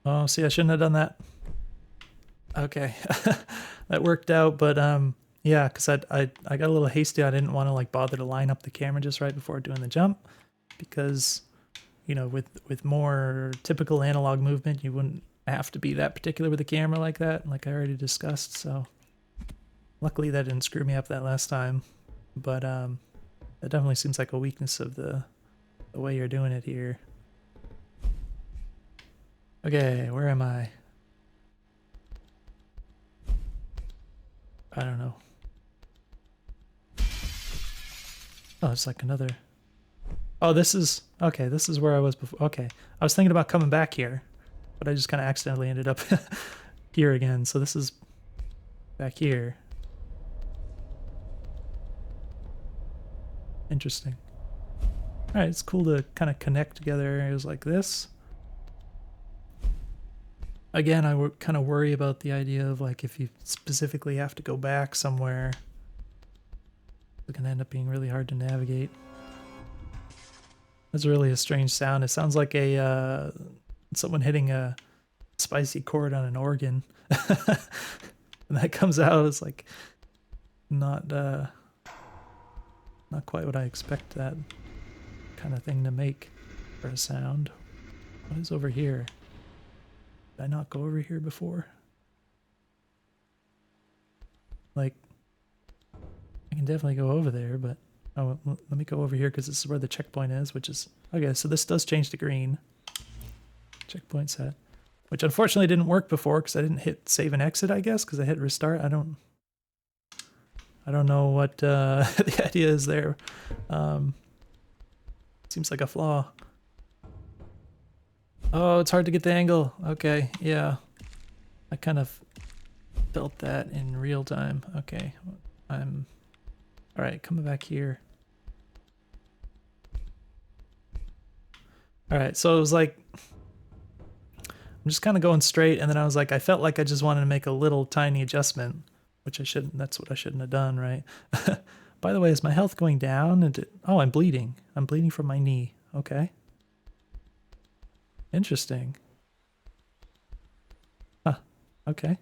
Oh, see, I shouldn't have done that. Okay, that worked out, but yeah, because I got a little hasty. I didn't want to like bother to line up the camera just right before doing the jump, because you know, with more typical analog movement, you wouldn't have to be that particular with the camera like that, like I already discussed. So luckily that didn't screw me up that last time, but it definitely seems like a weakness of the way you're doing it here. Okay, where am I? I don't know. Oh, it's like another. Oh, this is okay. This is where I was before. Okay, I was thinking about coming back here, but I just kind of accidentally ended up here again. So this is back here. Interesting. All right, it's cool to kind of connect together areas like this. Again, I kind of worry about the idea of like if you specifically have to go back somewhere, it's going to end up being really hard to navigate. That's really a strange sound. It sounds like a someone hitting a spicy chord on an organ. And that comes out as like not quite what I expect that kind of thing to make for a sound. What is over here? Did I not go over here before? Like, I can definitely go over there, but oh, let me go over here because this is where the checkpoint is, which is okay. So this does change to green. Checkpoint set, which unfortunately didn't work before because I didn't hit save and exit. I guess because I hit restart. I don't know what the idea is there. Seems like a flaw. Oh, it's hard to get the angle. Okay, yeah. I kind of built that in real time. Okay, I'm... Alright, coming back here. Alright, so it was like... I'm just kind of going straight, and then I was like, I felt like I just wanted to make a little tiny adjustment, which I shouldn't, that's what I shouldn't have done, right? By the way, is my health going down? Oh, I'm bleeding. I'm bleeding from my knee. Okay. Interesting. Huh. Okay.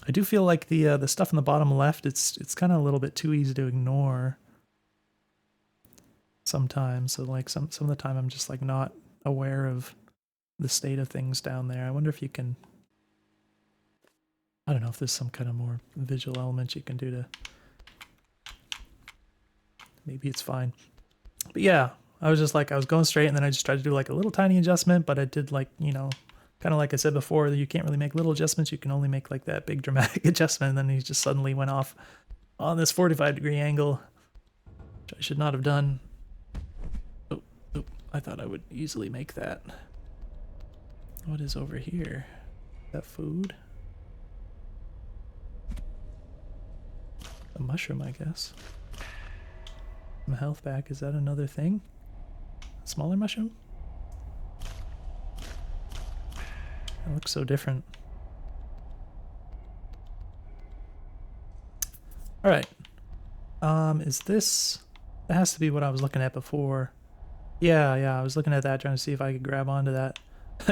I do feel like the stuff in the bottom left, it's kind of a little bit too easy to ignore sometimes. So like some of the time I'm just like not aware of the state of things down there. I wonder if you can, I don't know if there's some kind of more visual element you can do to, maybe it's fine. But yeah, I was just like, I was going straight, and then I just tried to do like a little tiny adjustment, but I did like, you know, kind of like I said before, that you can't really make little adjustments. You can only make like that big dramatic adjustment, and then he just suddenly went off on this 45-degree angle, which I should not have done. Oh, I thought I would easily make that. What is over here? Is that food? A mushroom, I guess. My health back. Is that another thing? A smaller mushroom? It looks so different. Alright. Is this... That has to be what I was looking at before. Yeah, I was looking at that, trying to see if I could grab onto that.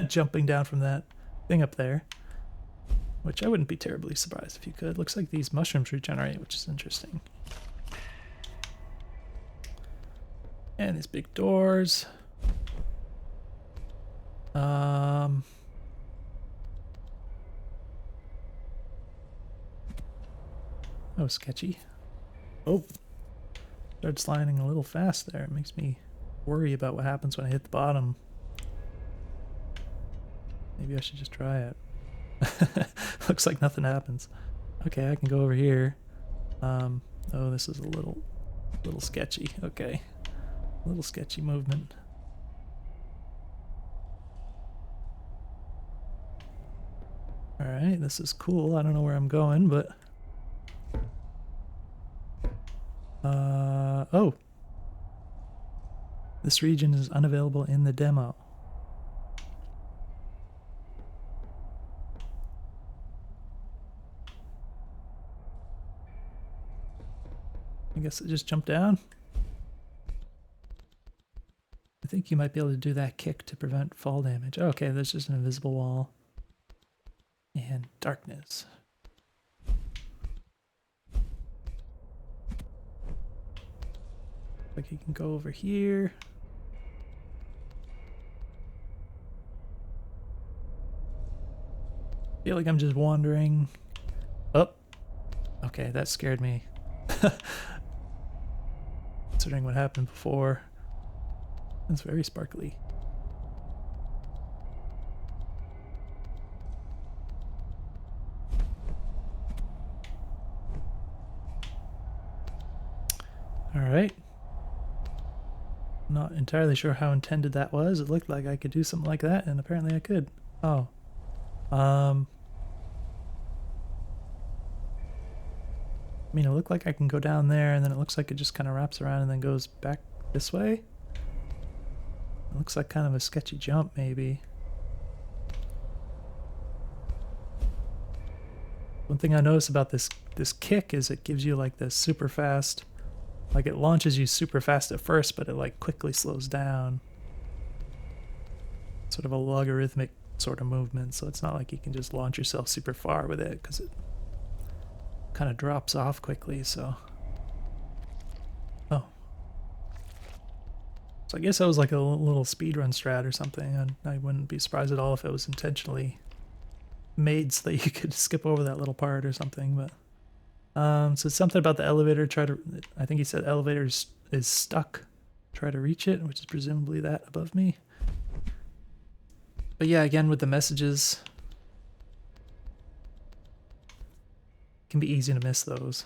Jumping down from that thing up there. Which I wouldn't be terribly surprised if you could. Looks like these mushrooms regenerate, which is interesting. And these big doors. Oh, sketchy. Oh, started sliding a little fast there. It makes me worry about what happens when I hit the bottom. Maybe I should just try it. Looks like nothing happens. Okay, I can go over here. Oh, this is a little sketchy. Okay, a little sketchy movement. All right, this is cool. I don't know where I'm going, but oh, this region is unavailable in the demo. I guess I just jumped down. I think you might be able to do that kick to prevent fall damage. Oh, okay, there's just an invisible wall. And darkness. Like you can go over here. Feel like I'm just wandering. Oh, okay, that scared me. Considering what happened before. It's very sparkly. Alright. Not entirely sure how intended that was. It looked like I could do something like that, and apparently I could. Oh. I mean, it looked like I can go down there, and then it looks like it just kind of wraps around and then goes back this way. It looks like kind of a sketchy jump, maybe. One thing I noticed about this kick is it gives you like this super fast, like it launches you super fast at first, but it like quickly slows down. Sort of a logarithmic sort of movement, so it's not like you can just launch yourself super far with it, because it kind of drops off quickly, so. Oh. So I guess that was like a little speedrun strat or something, and I wouldn't be surprised at all if it was intentionally made so that you could skip over that little part or something, but so it's something about the elevator. I think he said elevator is stuck. Try to reach it, which is presumably that above me. But yeah, again with the messages, it can be easy to miss those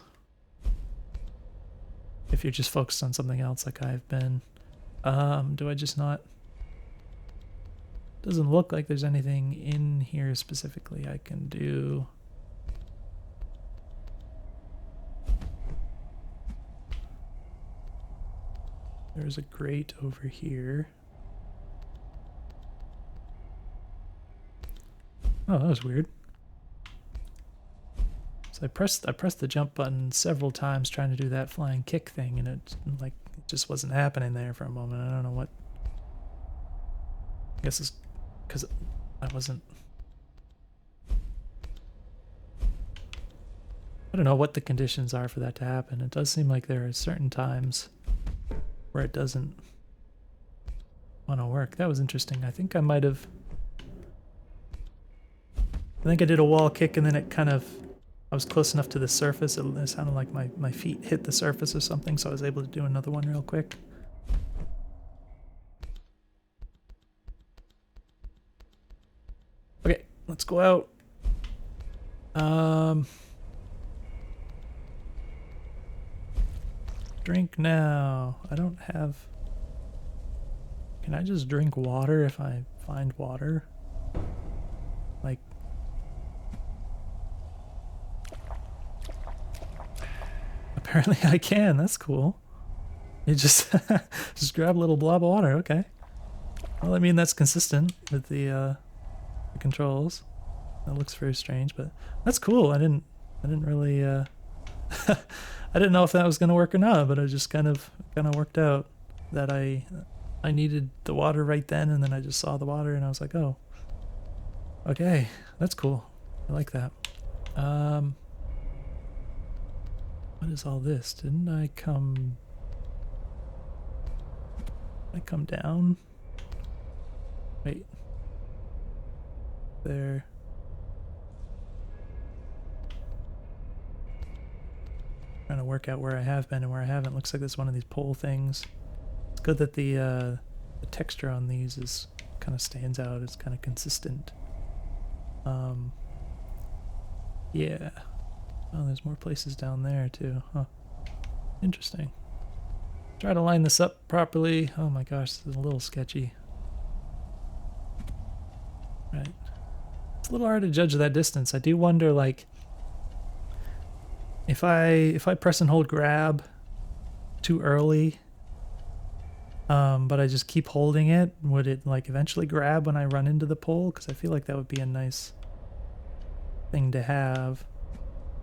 if you're just focused on something else like I've been. Do I just not? Doesn't look like there's anything in here specifically I can do. There's a grate over here. Oh, that was weird. So I pressed the jump button several times trying to do that flying kick thing, and it just wasn't happening there for a moment. I don't know what. I guess it's because I wasn't. I don't know what the conditions are for that to happen. It does seem like there are certain times where it doesn't want to work. That was interesting. I think I might have. I think I did a wall kick and then it kind of. I was close enough to the surface. It sounded like my feet hit the surface or something, so I was able to do another one real quick. Okay, let's go out. Drink now. I don't have... Can I just drink water if I find water? Like... Apparently I can. That's cool. You just just grab a little blob of water. Okay. Well, I mean that's consistent with the controls. That looks very strange, but that's cool. I didn't really I didn't know if that was gonna work or not, but it just kind of worked out that I needed the water right then, and then I just saw the water and I was like, oh, okay, that's cool. I like that. What is all this? Didn't I come down? Wait. There. Trying to work out where I have been and where I haven't. Looks like this is one of these pole things. It's good that the texture on these is kind of stands out. It's kind of consistent. Yeah. Oh, there's more places down there too. Huh. Interesting. Try to line this up properly. Oh my gosh, this is a little sketchy. Right. It's a little hard to judge that distance. I do wonder, like, if I press and hold grab too early, but I just keep holding it, would it like eventually grab when I run into the pole? Because I feel like that would be a nice thing to have.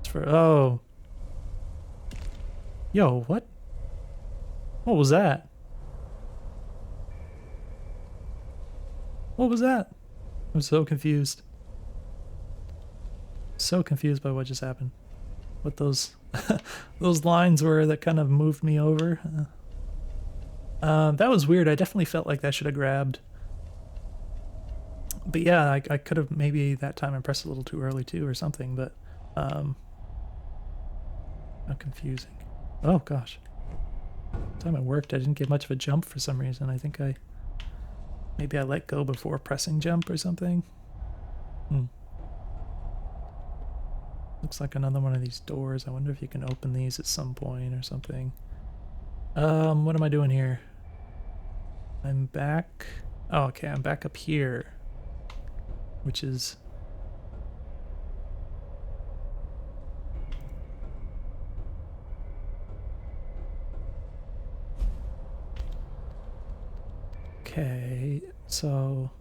For yo, what was that? What was that? I'm so confused. So confused by what just happened. What those those lines were that kind of moved me over. That was weird. I definitely felt like that should have grabbed. But yeah, I could have maybe that time I pressed a little too early too or something, but how confusing. Oh gosh. The time it worked, I didn't get much of a jump for some reason. I think maybe I let go before pressing jump or something. Looks like another one of these doors. I wonder if you can open these at some point or something. What am I doing here? I'm back. Oh, okay, I'm back up here, which is okay. So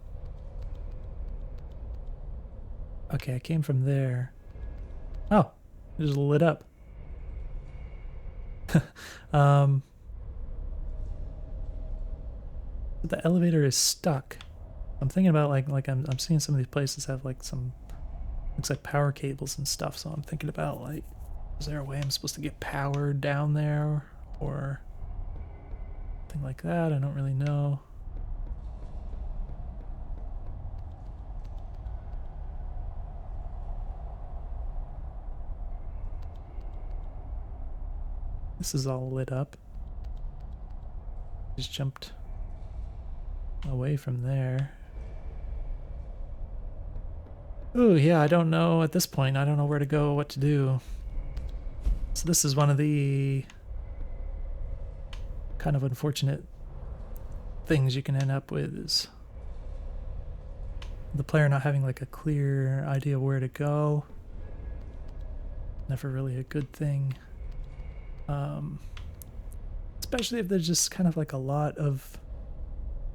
okay, I came from there. Oh, it just lit up. The elevator is stuck. I'm thinking about like I'm seeing some of these places have like some looks like power cables and stuff, so I'm thinking about like, is there a way I'm supposed to get power down there or something like that? I don't really know. This is all lit up. Just jumped away from there. Oh yeah, I don't know at this point. I don't know where to go, what to do. So this is one of the kind of unfortunate things you can end up with is the player not having like a clear idea where to go. Never really a good thing. especially if there's just kind of like a lot of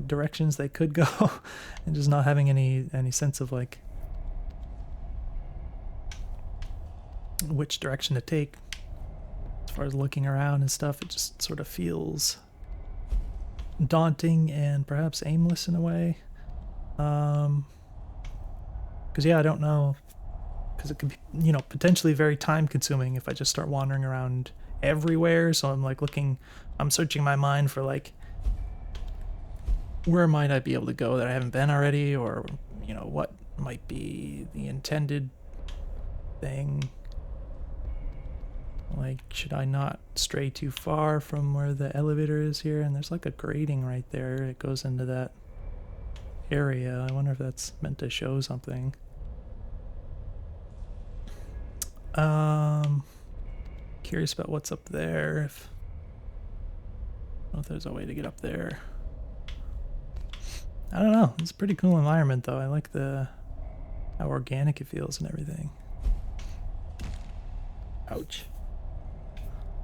directions they could go and just not having any sense of like which direction to take as far as looking around and stuff. It just sort of feels daunting and perhaps aimless in a way. Because yeah, I don't know, because it could be, you know, potentially very time consuming if I just start wandering around everywhere. So I'm like I'm searching my mind for like, where might I be able to go that I haven't been already, or, you know, what might be the intended thing. Like, should I not stray too far from where the elevator is here? And there's like a grating right there. It goes into that area. I wonder if that's meant to show something. Curious about what's up there. I don't know if there's a way to get up there. I don't know. It's a pretty cool environment, though. I like how organic it feels and everything. Ouch.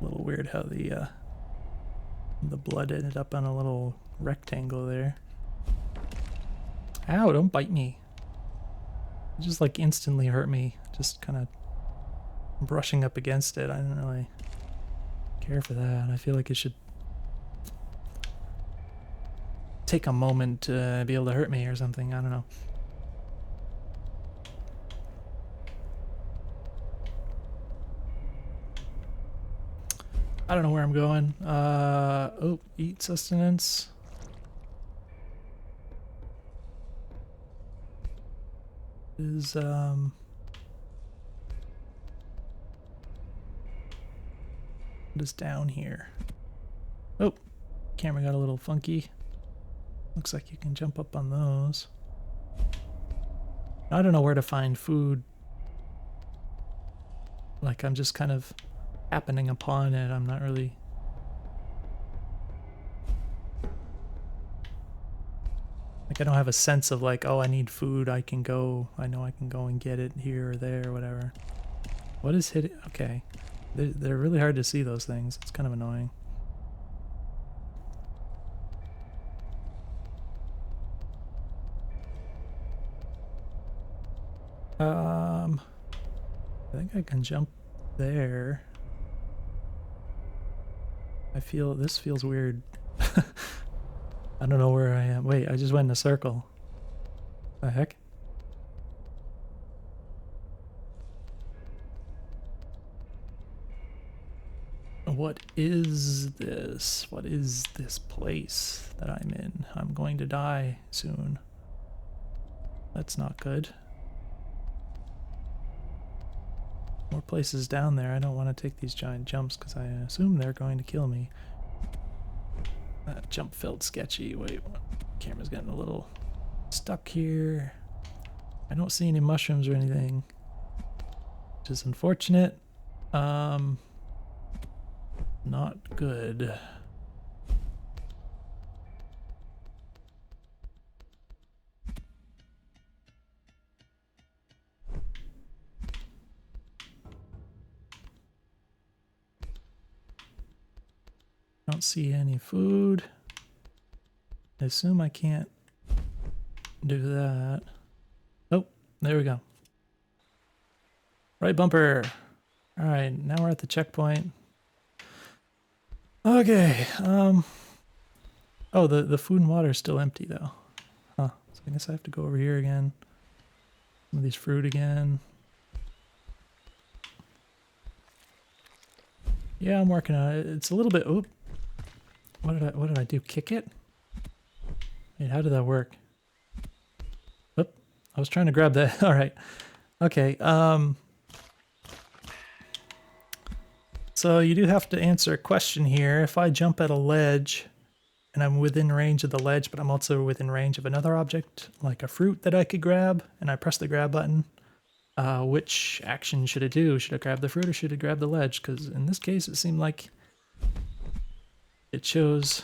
A little weird how the blood ended up on a little rectangle there. Ow, don't bite me. It just like instantly hurt me. Just kind of brushing up against it. I didn't really care for that. I feel like it should take a moment to be able to hurt me or something. I don't know. I don't know where I'm going. Oh, eat sustenance. Is what is down here? Oh, camera got a little funky. Looks like you can jump up on those. I don't know where to find food. Like, I'm just kind of happening upon it. I'm not really... Like, I don't have a sense of like, oh, I need food. I know I can go and get it here or there or whatever. What is hitting? Okay. They're really hard to see, those things. It's kind of annoying. I think I can jump there. This feels weird. I don't know where I am. Wait, I just went in a circle. The heck? What is this? What is this place that I'm in? I'm going to die soon. That's not good. More places down there. I don't want to take these giant jumps because I assume they're going to kill me. That jump felt sketchy. Wait, camera's getting a little stuck here. I don't see any mushrooms or anything, which is unfortunate. Not good. Don't see any food. I assume I can't do that. Oh, there we go. Right bumper. All right, now we're at the checkpoint. Okay. Oh, the food and water is still empty though. Huh. So I guess I have to go over here again. Some of these fruit again. Yeah, I'm working on it. It's a little bit. Oop. What did I do? Kick it? Wait, how did that work? Oop. I was trying to grab that. All right. Okay. So you do have to answer a question here. If I jump at a ledge and I'm within range of the ledge, but I'm also within range of another object, like a fruit that I could grab, and I press the grab button, which action should it do? Should I grab the fruit or should I grab the ledge? Because in this case, it seemed like it chose...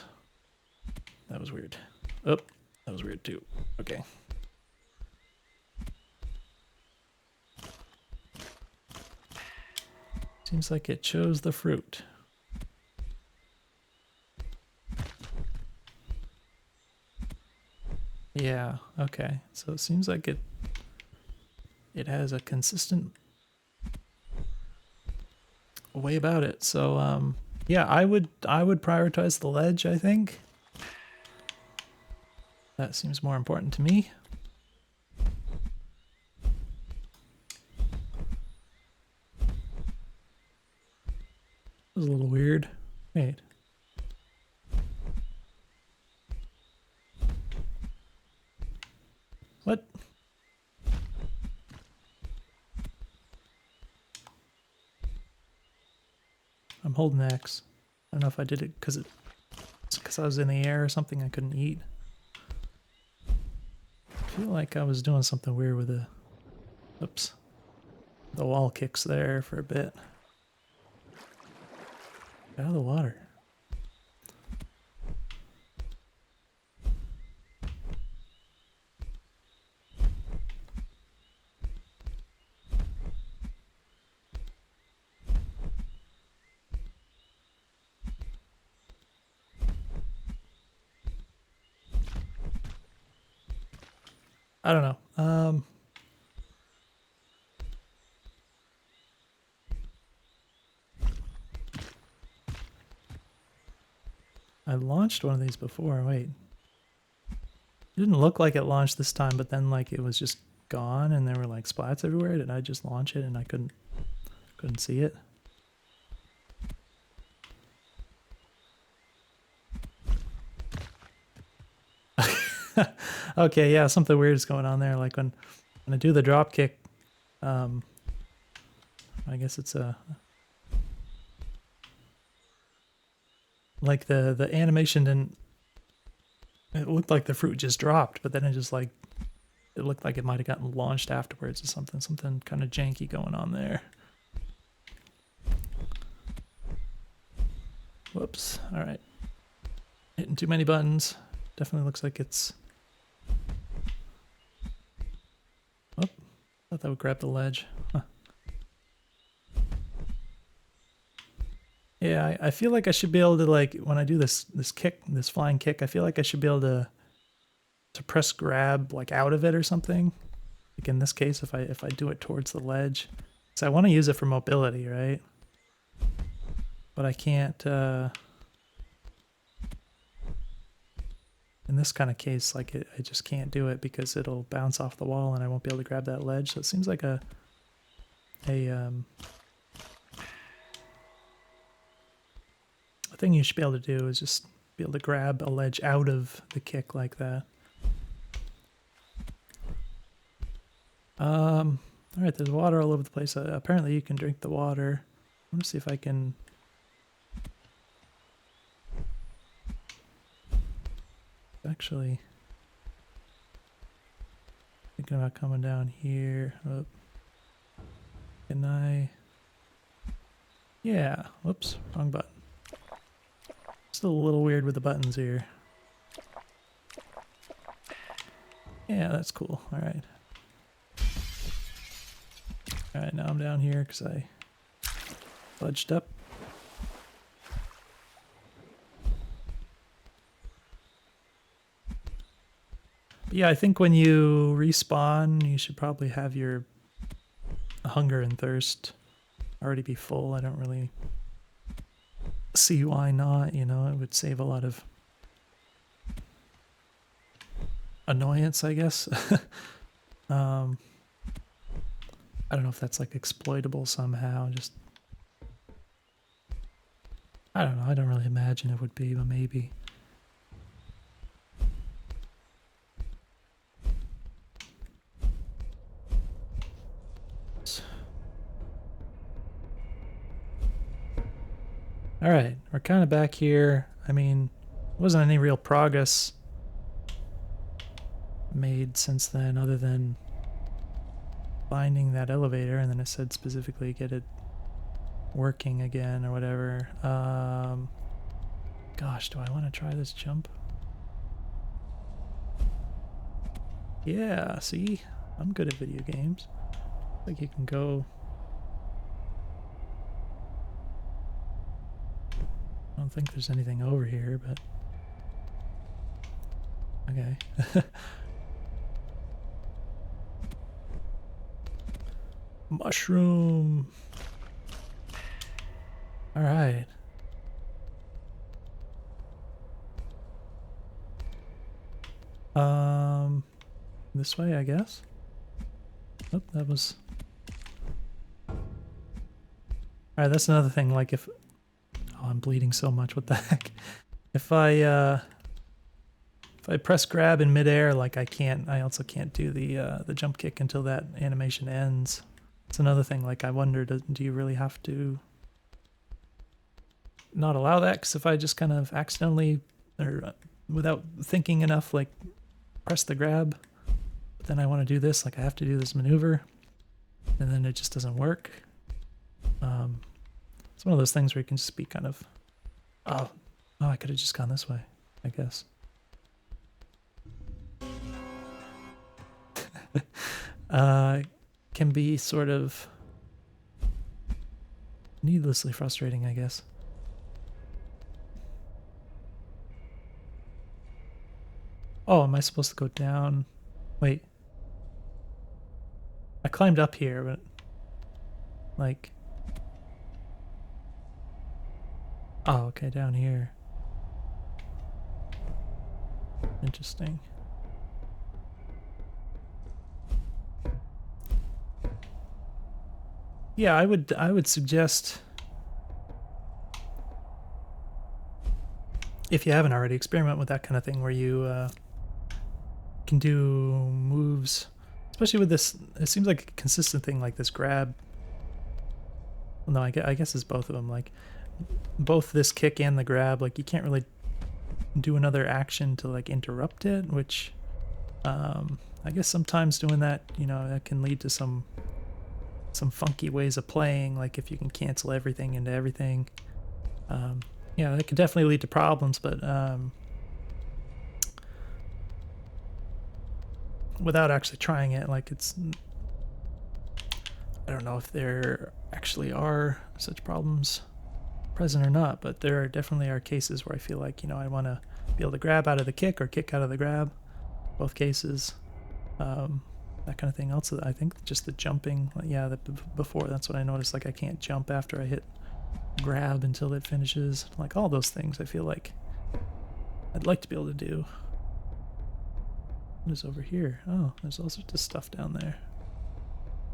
That was weird. Oh, that was weird too. Okay. Seems like it chose the fruit. Yeah, okay. So it seems like it has a consistent way about it. So yeah, I would prioritize the ledge, I think. That seems more important to me. It was a little weird. Wait. What? I'm holding X. I don't know if I did it because I was in the air or something I couldn't eat. I feel like I was doing something weird with the... Oops. The wall kicks there for a bit. Get out of the water. I don't know. I launched one of these before. Wait. It didn't look like it launched this time, but then like it was just gone and there were like splats everywhere. Did I just launch it and I couldn't see it? Okay, yeah, something weird is going on there. Like when I do the drop kick, I guess it's a like the animation didn't. It looked like the fruit just dropped, but then it just like it looked like it might have gotten launched afterwards or something. Something kind of janky going on there. Whoops. All right. Hitting too many buttons. Definitely looks like it's... Oh, thought that would grab the ledge. Huh. Yeah, I feel like I should be able to, like, when I do this kick, this flying kick, I feel like I should be able to press grab, like, out of it or something. Like in this case, if I do it towards the ledge. So I want to use it for mobility, right? But I can't... in this kind of case, like I just can't do it because it'll bounce off the wall and I won't be able to grab that ledge. So it seems like a thing you should be able to do is just be able to grab a ledge out of the kick like that. All right, there's water all over the place. Apparently you can drink the water. Let me see if I can... Actually, thinking about coming down here. Oh. Can I... Yeah, whoops, wrong button. Still a little weird with the buttons here. Yeah, that's cool. All right. All right, now I'm down here because I fudged up. But yeah, I think when you respawn, you should probably have your hunger and thirst already be full. I don't really see why not, you know, it would save a lot of annoyance, I guess. I don't know if that's like exploitable somehow, just... I don't know, I don't really imagine it would be, but maybe. All right, we're kind of back here. I mean, wasn't any real progress made since then other than finding that elevator, and then it said specifically get it working again or whatever. Gosh, do I want to try this jump? Yeah, see? I'm good at video games. Like you can go... I don't think there's anything over here, but... Okay. Mushroom. All right. This way, I guess. Oh, that was. All right, that's another thing. Like if, oh, I'm bleeding so much. What the heck? If I press grab in midair, like I can't. I also can't do the jump kick until that animation ends. It's another thing. Like I wonder, do you really have to not allow that? Because if I just kind of accidentally or without thinking enough, like press the grab, but then I want to do this, like I have to do this maneuver, and then it just doesn't work. It's one of those things where you can just be kind of, oh, I could have just gone this way, I guess. Can be sort of needlessly frustrating, I guess. Oh, am I supposed to go down? Wait. I climbed up here, but like... Oh, okay, down here. Interesting. Yeah, I would suggest, if you haven't already, experiment with that kind of thing where you can do moves, especially with this. It seems like a consistent thing, like this grab. Well, no, I guess it's both of them. Like both this kick and the grab. Like you can't really do another action to like interrupt it, which I guess sometimes doing that, you know, that can lead to some funky ways of playing, like if you can cancel everything into everything. Yeah, that could definitely lead to problems, but without actually trying it, like it's... I don't know if there actually are such problems present or not, but there definitely are cases where I feel like, you know, I want to be able to grab out of the kick or kick out of the grab, both cases. That kind of thing. Also, I think just the jumping, yeah, before, that's what I noticed, like I can't jump after I hit grab until it finishes. Like all those things I feel like I'd like to be able to do. What is over here? Oh, there's all sorts of stuff down there.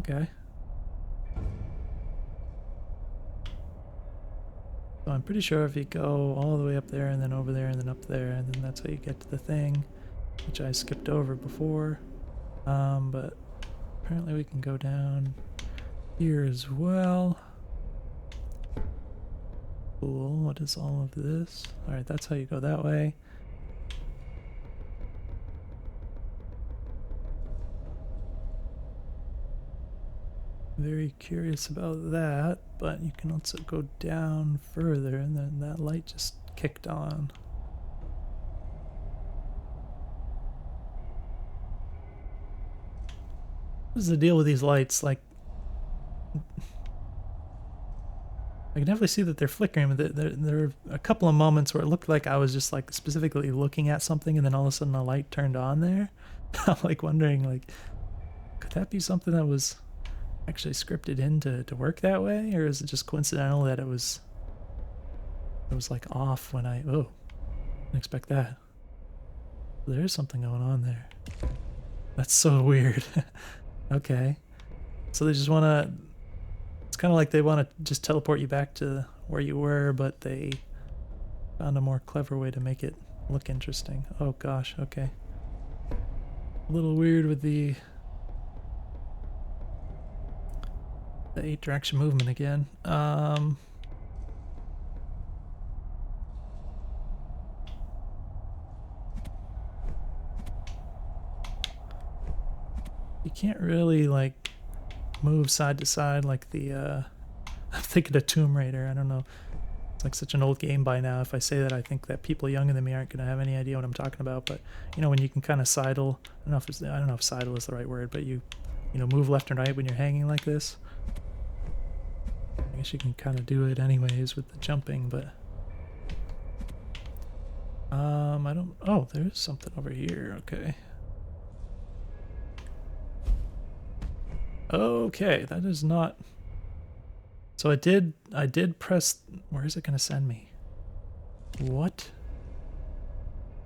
Okay. So I'm pretty sure if you go all the way up there and then over there and then up there, and then that's how you get to the thing, which I skipped over before. But apparently we can go down here as well. Cool. What is all of this? Alright, that's how you go that way. Very curious about that, but you can also go down further, and then that light just kicked on. What's the deal with these lights? Like, I can definitely see that they're flickering, but there were a couple of moments where it looked like I was just like specifically looking at something, and then all of a sudden the light turned on there. I'm like wondering, like, could that be something that was actually scripted in to work that way, or is it just coincidental that it was like off when I... Oh, didn't expect that. There's something going on there. That's so weird. Okay, so they just want to... It's kind of like they want to just teleport you back to where you were, but they found a more clever way to make it look interesting. Oh gosh, okay. A little weird with the 8-direction movement again. You can't really like move side to side like the I'm thinking of Tomb Raider. I don't know. It's like such an old game by now. If I say that, I think that people younger than me aren't going to have any idea what I'm talking about. But you know, when you can kind of sidle, I don't know if sidle is the right word, but you know, move left and right when you're hanging like this. I guess you can kind of do it anyways with the jumping, but I don't... Oh, there's something over here. Okay. Okay, that is not... So I did press... Where is it going to send me? What?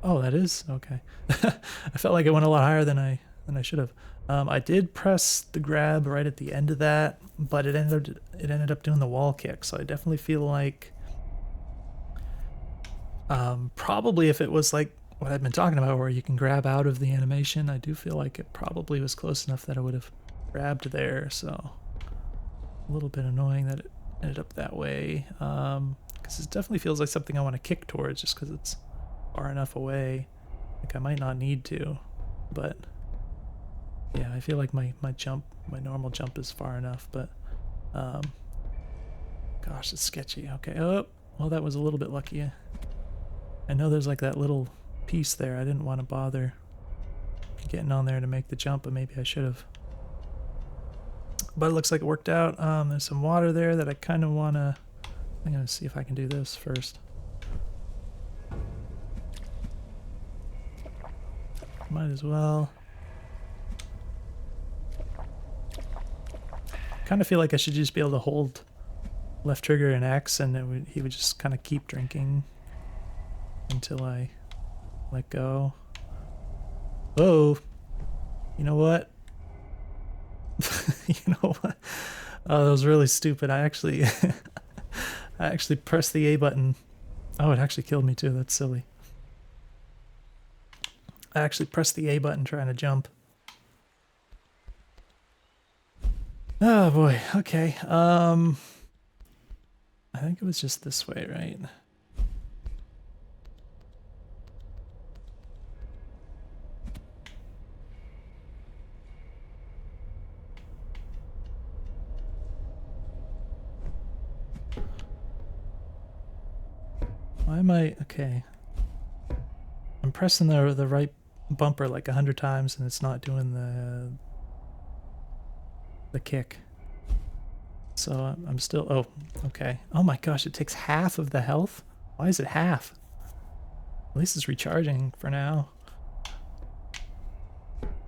Oh, that is? Okay. I felt like it went a lot higher than I should have. I did press the grab right at the end of that, but it ended up doing the wall kick, so I definitely feel like probably if it was like what I've been talking about where you can grab out of the animation, I do feel like it probably was close enough that I would have grabbed there, so a little bit annoying that it ended up that way, because it definitely feels like something I want to kick towards just because it's far enough away. Like I might not need to, but yeah, I feel like my normal jump is far enough, but gosh, it's sketchy. Okay, oh, well that was a little bit lucky. I know there's like that little piece there. I didn't want to bother getting on there to make the jump, but maybe I should have. But it looks like it worked out. There's some water there that I kind of want to... I'm going to see if I can do this first. Might as well. Kind of feel like I should just be able to hold left trigger and X, and he would just kind of keep drinking until I let go. Oh, you know what? You know what? Oh, that was really stupid. I actually pressed the A button. Oh, it actually killed me too. That's silly. I actually pressed the A button trying to jump. Oh boy. Okay. I think it was just this way, right? Why am I... Okay. I'm pressing the right bumper like 100 times and it's not doing the kick. So I'm still... Oh, okay. Oh my gosh, it takes half of the health? Why is it half? At least it's recharging for now.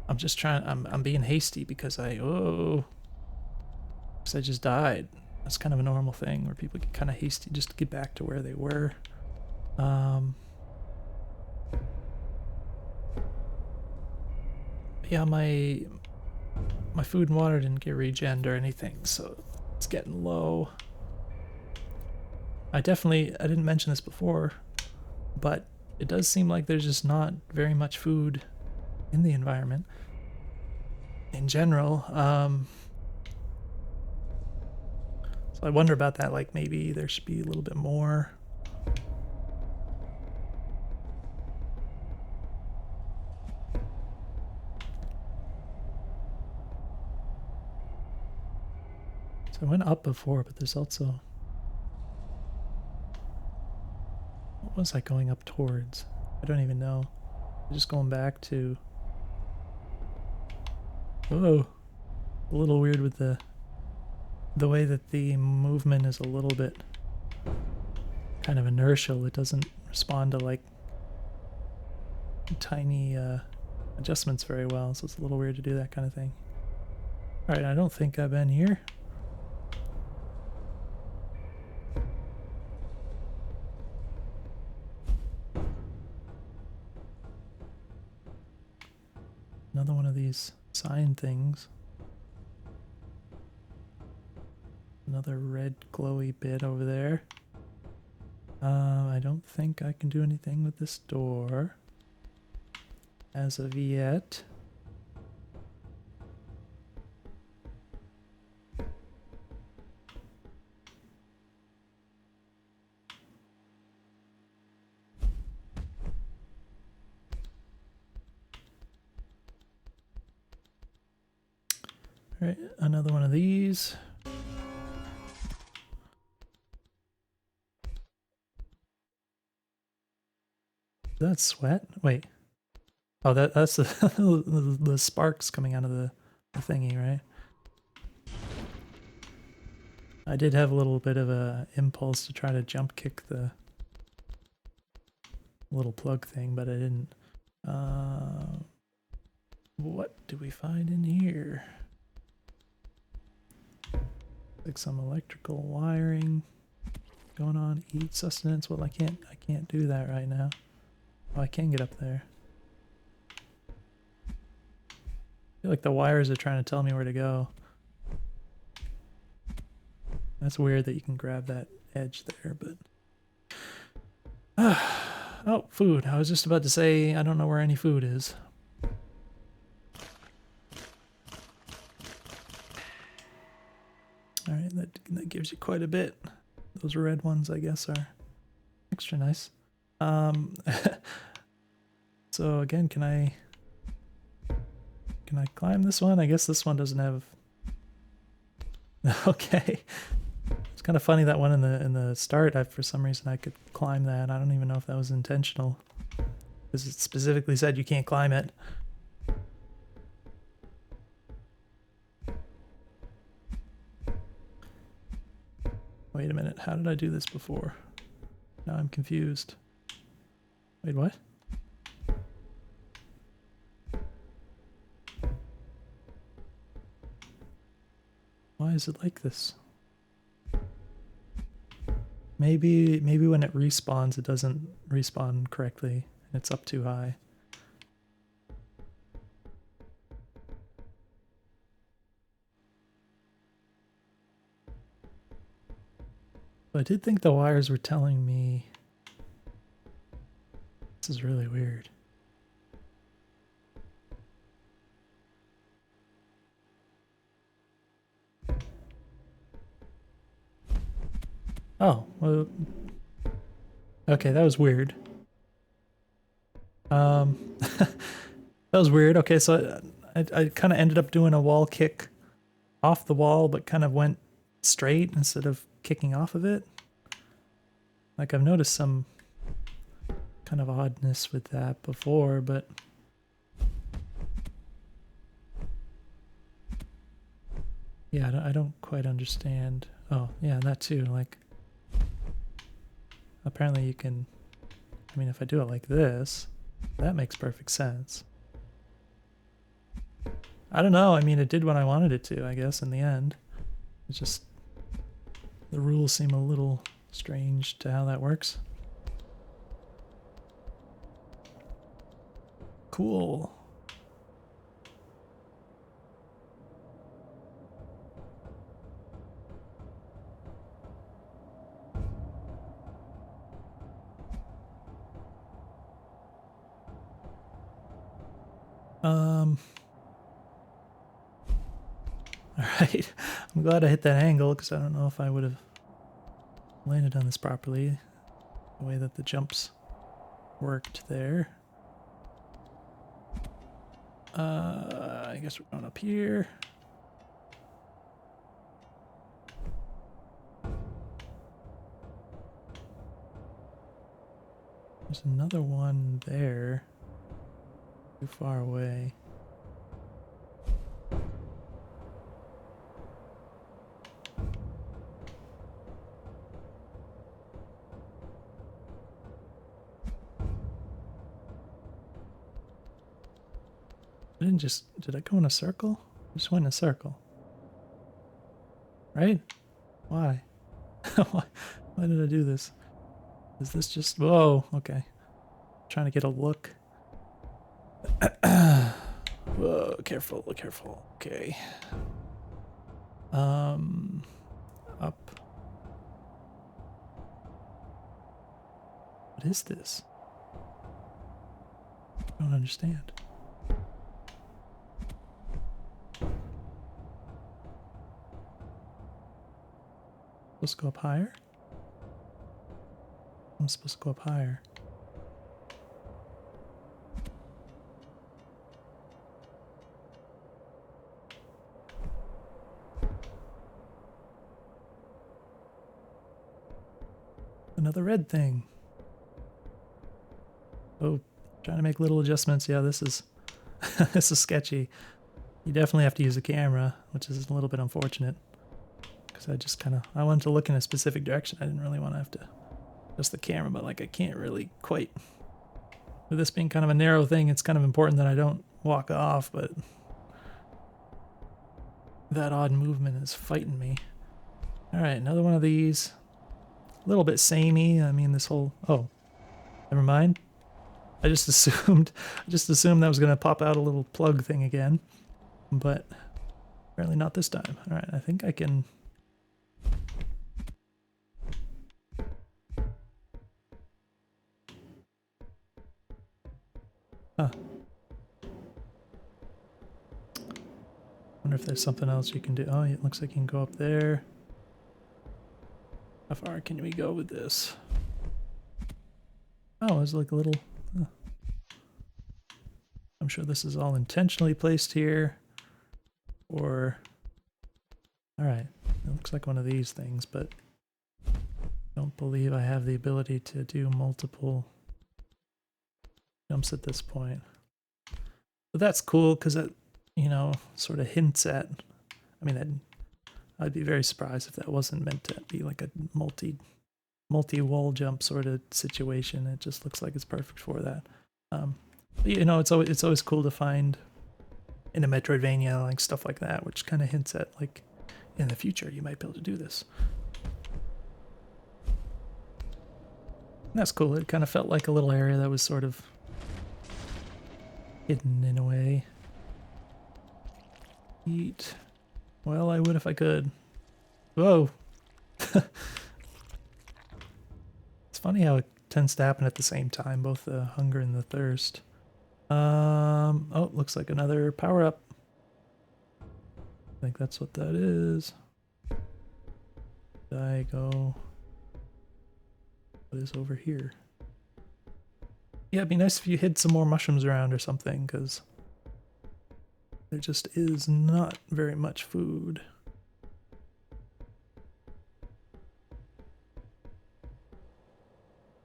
I'm just trying... I'm being hasty because because I just died. That's kind of a normal thing where people get kind of hasty just to get back to where they were. Yeah, my food and water didn't get regened or anything, so it's getting low. I didn't mention this before, but it does seem like there's just not very much food in the environment in general. So I wonder about that, like maybe there should be a little bit more. So I went up before, but there's also... What was I going up towards? I don't even know. I'm just going back to... Whoa. A little weird with the way that the movement is a little bit kind of inertial. It doesn't respond to like tiny adjustments very well, so it's a little weird to do that kind of thing. Alright, I don't think I've been here. Another one of these sign things. Another red glowy bit over there. I don't think I can do anything with this door as of yet. All right, another one of these. That's sweat? Wait. Oh, that's the, the sparks coming out of the thingy, right? I did have a little bit of a impulse to try to jump kick the little plug thing, but I didn't. What do we find in here? Like some electrical wiring going on. Eat sustenance. Well, I can't do that right now. Oh, I can get up there. I feel like the wires are trying to tell me where to go. That's weird that you can grab that edge there, but... oh, food. I was just about to say, I don't know where any food is. Alright, that gives you quite a bit. Those red ones, I guess, are extra nice. So again, can I climb this one? I guess this one doesn't have... Okay. It's kind of funny that one in the start, for some reason I could climb that. I don't even know if that was intentional. Because it specifically said you can't climb it. Wait a minute, how did I do this before? Now I'm confused. Wait, what? Why is it like this? Maybe when it respawns, it doesn't respawn correctly, and it's up too high. But I did think the wires were telling me... This is really weird. Oh, well... Okay, that was weird. That was weird. Okay, so I kind of ended up doing a wall kick off the wall, but kind of went straight instead of kicking off of it. Like, I've noticed some kind of oddness with that before, but... Yeah, I don't quite understand. Oh, yeah, that too, like... Apparently you can... I mean, if I do it like this, that makes perfect sense. I don't know, I mean, it did what I wanted it to, I guess, in the end. It's just... The rules seem a little strange to how that works. Cool. Alright, I'm glad I hit that angle because I don't know if I would have landed on this properly. The way that the jumps worked there. I guess we're going up here. There's another one there. Too far away. Did I go in a circle? I just went in a circle. Right? Why? Why did I do this? Is this just... Whoa, okay. Trying to get a look. Whoa, careful, careful. Okay. Up. What is this? I don't understand. Supposed to go up higher? I'm supposed to go up higher. Another red thing. Oh, trying to make little adjustments. Yeah, this is this is sketchy. You definitely have to use a camera, which is a little bit unfortunate. Because I just I wanted to look in a specific direction. I didn't really want to have to adjust the camera, but like I can't really quite. With this being kind of a narrow thing, it's kind of important that I don't walk off, but that odd movement is fighting me. Alright, another one of these. A little bit samey. I mean, this whole... Oh, never mind. I just assumed that was going to pop out a little plug thing again. But apparently not this time. Alright, I think I can... Huh. Wonder if there's something else you can do. Oh, it looks like you can go up there. How far can we go with this? Oh, it's like a little... Huh. I'm sure this is all intentionally placed here. Or... Alright, it looks like one of these things, but I don't believe I have the ability to do multiple jumps at this point. But that's cool, because it, you know, sort of hints at... I mean, I'd be very surprised if that wasn't meant to be like a multi-wall jump sort of situation. It just looks like it's perfect for that. But, you know, it's always cool to find in a Metroidvania like stuff like that, which kind of hints at like in the future you might be able to do this. And that's cool. It kind of felt like a little area that was sort of hidden in a way. Eat. Well, I would if I could. Whoa. It's funny how it tends to happen at the same time, both the hunger and the thirst. Oh, looks like another power-up. I think that's what that is. I go... What is over here? Yeah, it'd be nice if you hid some more mushrooms around or something, because there just is not very much food.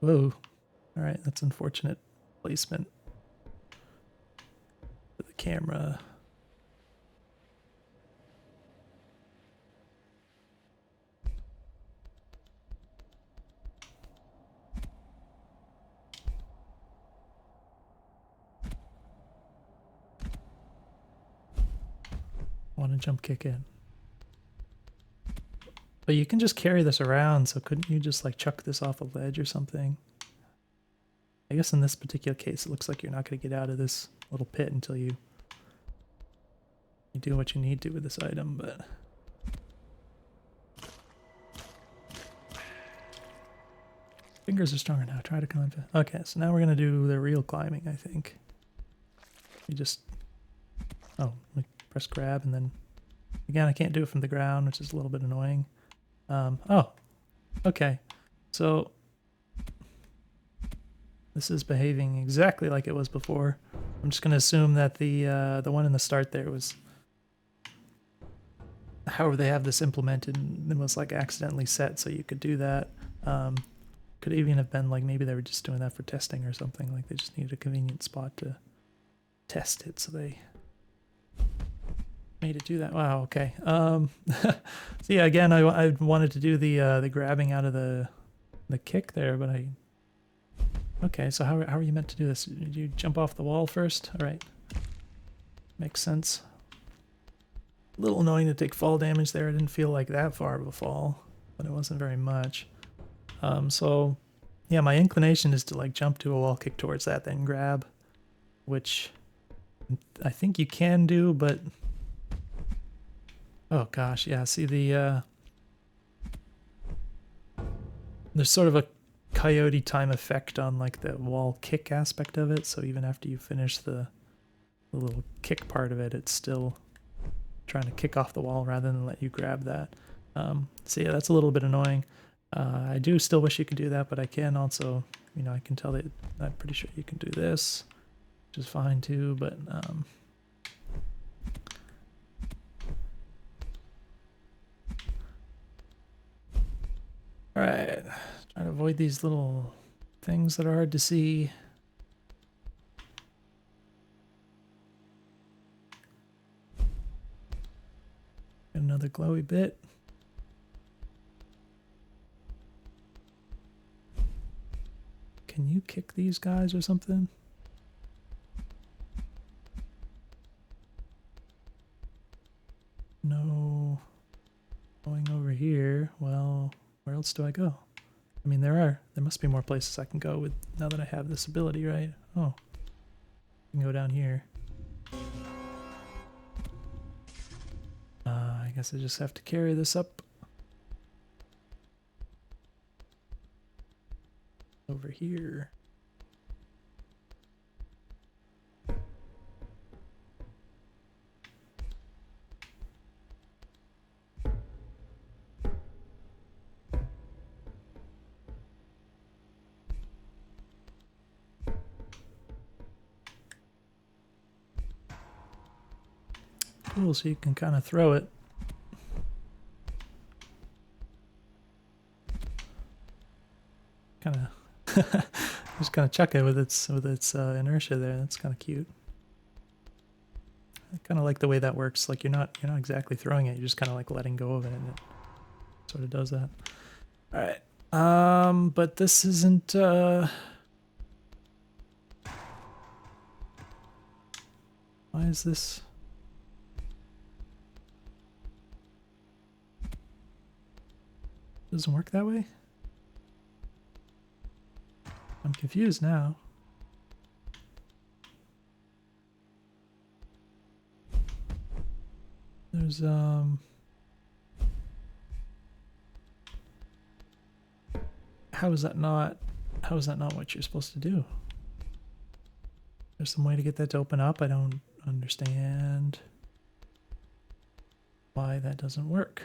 Whoa. Alright, that's unfortunate placement for the camera. Want to jump kick in. But you can just carry this around, so couldn't you just like chuck this off a ledge or something? I guess in this particular case it looks like you're not going to get out of this little pit until you do what you need to with this item, but... Fingers are stronger now, try to climb. Okay, so now we're going to do the real climbing, I think. You just... Oh, we press grab and then... Again, I can't do it from the ground, which is a little bit annoying. Oh, okay. So this is behaving exactly like it was before. I'm just going to assume that the one in the start there was... However they have this implemented and was like accidentally set so you could do that. Could even have been like maybe they were just doing that for testing or something. Like they just needed a convenient spot to test it, so they made it do that. Wow, okay. So yeah, again, I wanted to do the grabbing out of the kick there, but I... Okay, so how are you meant to do this? Did you jump off the wall first? All right. Makes sense. A little annoying to take fall damage there. I didn't feel like that far of a fall, but it wasn't very much. So yeah, my inclination is to like jump to a wall kick towards that, then grab, which I think you can do, but oh gosh, yeah, see there's sort of a coyote time effect on like the wall kick aspect of it, so even after you finish the little kick part of it, it's still trying to kick off the wall rather than let you grab that. So yeah, that's a little bit annoying. I do still wish you could do that, but I can also, you know, I can tell that I'm pretty sure you can do this, which is fine too, but alright, trying to avoid these little things that are hard to see. Get another glowy bit. Can you kick these guys or something? No. Going over here. hell, where else do I go? I mean, there must be more places I can go with now that I have this ability, right? Oh, I can go down here. I guess I just have to carry this up. Over here. Cool, so you can kind of throw it. Kind of just kind of chuck it with its inertia there. That's kind of cute. I kind of like the way that works. Like you're not exactly throwing it. You're just kind of like letting go of it, and it sort of does that. All right. But this isn't. Why is this? Doesn't work that way? I'm confused now. There's how is that not what you're supposed to do? There's some way to get that to open up. I don't understand why that doesn't work.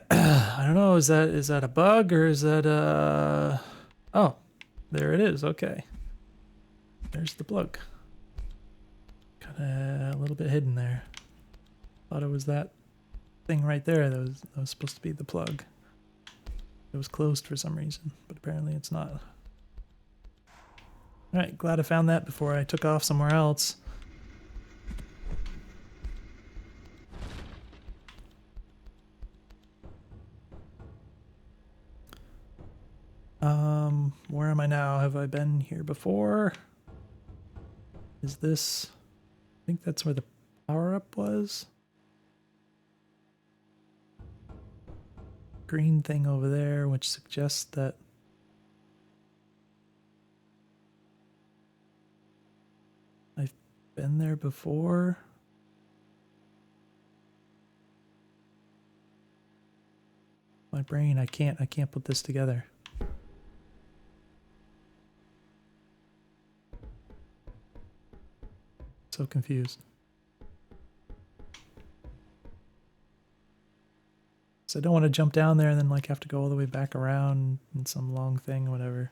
I don't know, is that a bug or is that oh, there it is. Okay. There's the plug. Kinda a little bit hidden there. Thought it was that thing right there that was supposed to be the plug. It was closed for some reason, but apparently it's not. Alright, glad I found that before I took off somewhere else. Where am I now? Have I been here before? Is this... I think that's where the power-up was. Green thing over there, which suggests that I've been there before. My brain, I can't put this together. So confused. So I don't want to jump down there and then like have to go all the way back around in some long thing or whatever.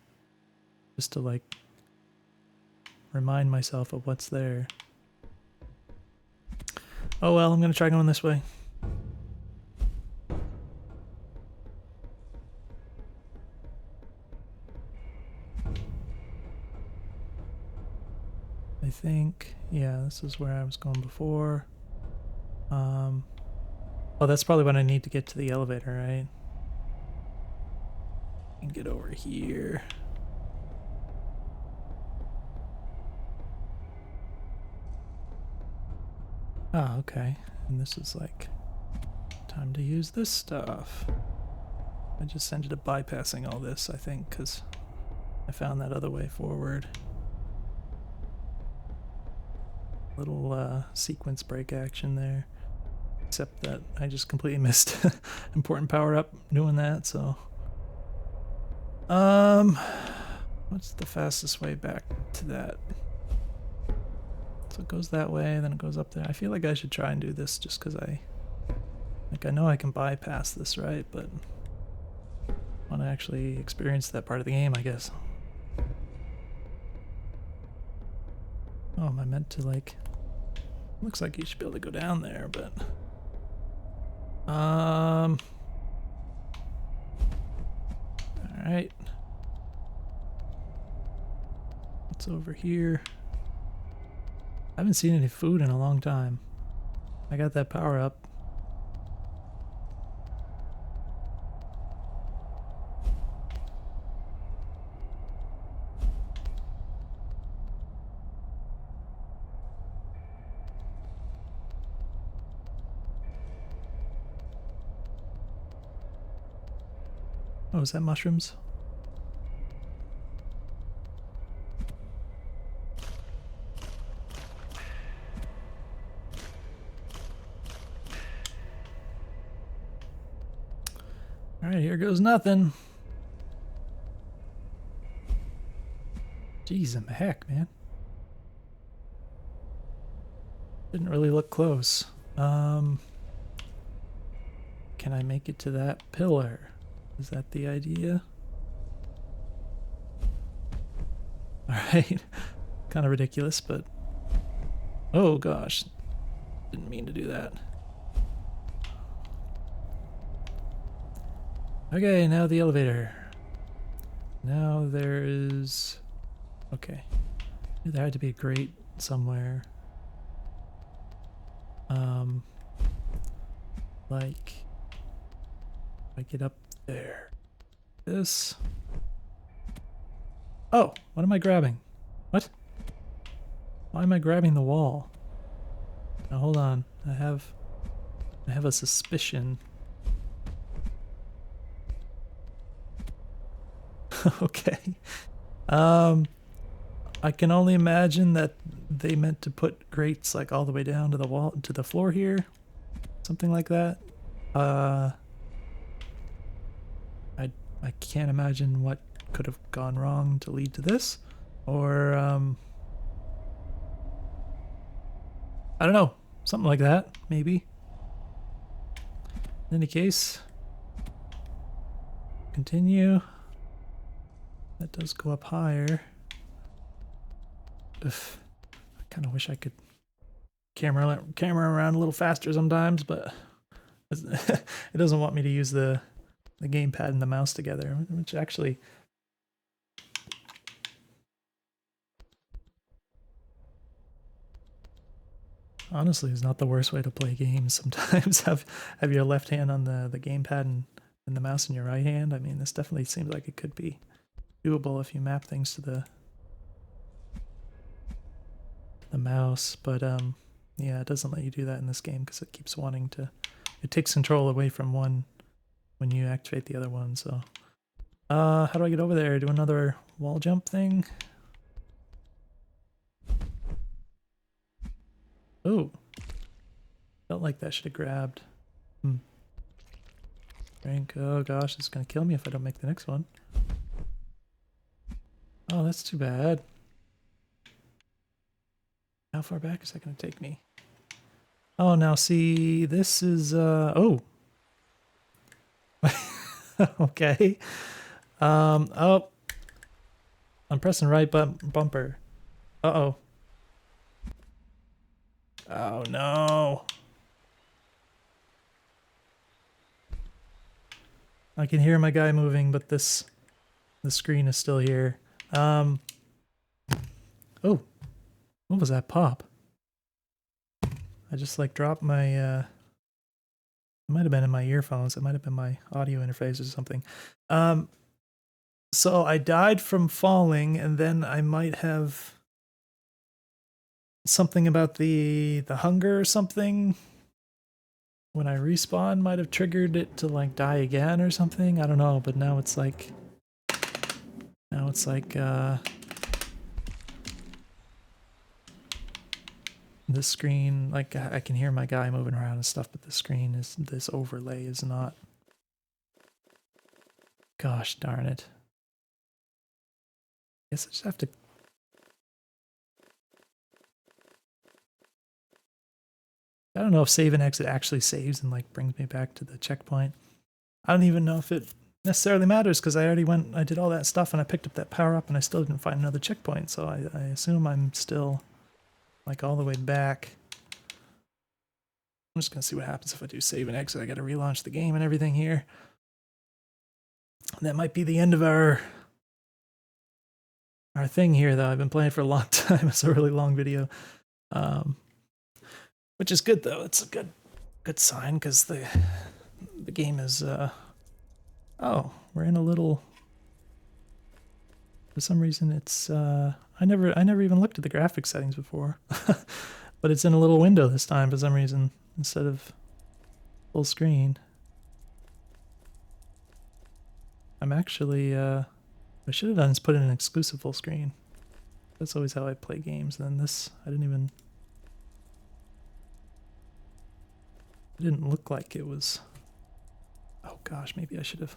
Just to like remind myself of what's there. Oh well, I'm gonna try going this way. I think, yeah, this is where I was going before. Oh, that's probably what I need to get to the elevator, right? And get over here. Oh, okay. And this is like time to use this stuff. I just ended up bypassing all this, I think, because I found that other way forward. Little sequence break action there. Except that I just completely missed important power up doing that, so. What's the fastest way back to that? So it goes that way, then it goes up there. I feel like I should try and do this just because I know I can bypass this, right? But I want to actually experience that part of the game, I guess. Oh, am I meant to like... Looks like you should be able to go down there, but... Alright. What's over here? I haven't seen any food in a long time. I got that power up. Oh, is that mushrooms? Alright, here goes nothing. Jeez, in the heck, man. Didn't really look close. Can I make it to that pillar? Is that the idea? Alright. Kind of ridiculous, but... Oh gosh. Didn't mean to do that. Okay, now the elevator. Now there is... Okay. There had to be a grate somewhere. Like... I get up there. This... Oh! What am I grabbing? What? Why am I grabbing the wall? Now hold on. I have a suspicion. Okay. I can only imagine that they meant to put grates like all the way down to the wall, to the floor here. Something like that. I can't imagine what could have gone wrong to lead to this. Or, I don't know. Something like that, maybe. In any case, continue. That does go up higher. Ugh. I kind of wish I could camera around a little faster sometimes, but it doesn't want me to use the gamepad and the mouse together, which actually honestly is not the worst way to play games. Sometimes have your left hand on the gamepad and the mouse in your right hand. I mean, this definitely seems like it could be doable if you map things to the mouse, but yeah, it doesn't let you do that in this game because it keeps wanting to. It takes control away from one when you activate the other one. So, how do I get over there? Do another wall jump thing? Oh, felt like that should have grabbed. Drink. Oh gosh, it's gonna kill me if I don't make the next one. Oh, that's too bad. How far back is that gonna take me? Oh, now see, this is, oh. Okay. Oh. I'm pressing right bumper. Uh-oh. Oh, no. I can hear my guy moving, but the screen is still here. Oh. What was that pop? I just like dropped my, it might have been in my earphones. It might have been my audio interface or something. So I died from falling, and then I might have something about the hunger or something. When I respawn might have triggered it to like die again or something. I don't know, but now it's like this screen, like I can hear my guy moving around and stuff, but the screen is, this overlay is not. Gosh darn it. Guess I just have to. I don't know if save and exit actually saves and like brings me back to the checkpoint. I don't even know if it necessarily matters because I did all that stuff and I picked up that power up and I still didn't find another checkpoint. So I assume I'm still like all the way back. I'm just gonna see what happens if I do save and exit. I gotta relaunch the game and everything here. That might be the end of our thing here though. I've been playing for a long time. It's a really long video. Which is good though. It's a good sign because the game is oh, we're in a little, for some reason it's I never even looked at the graphics settings before. But it's in a little window this time for some reason instead of full screen. I'm actually, I should have done is put in an exclusive full screen. That's always how I play games. And then this, it didn't look like it was, oh gosh, maybe I should have.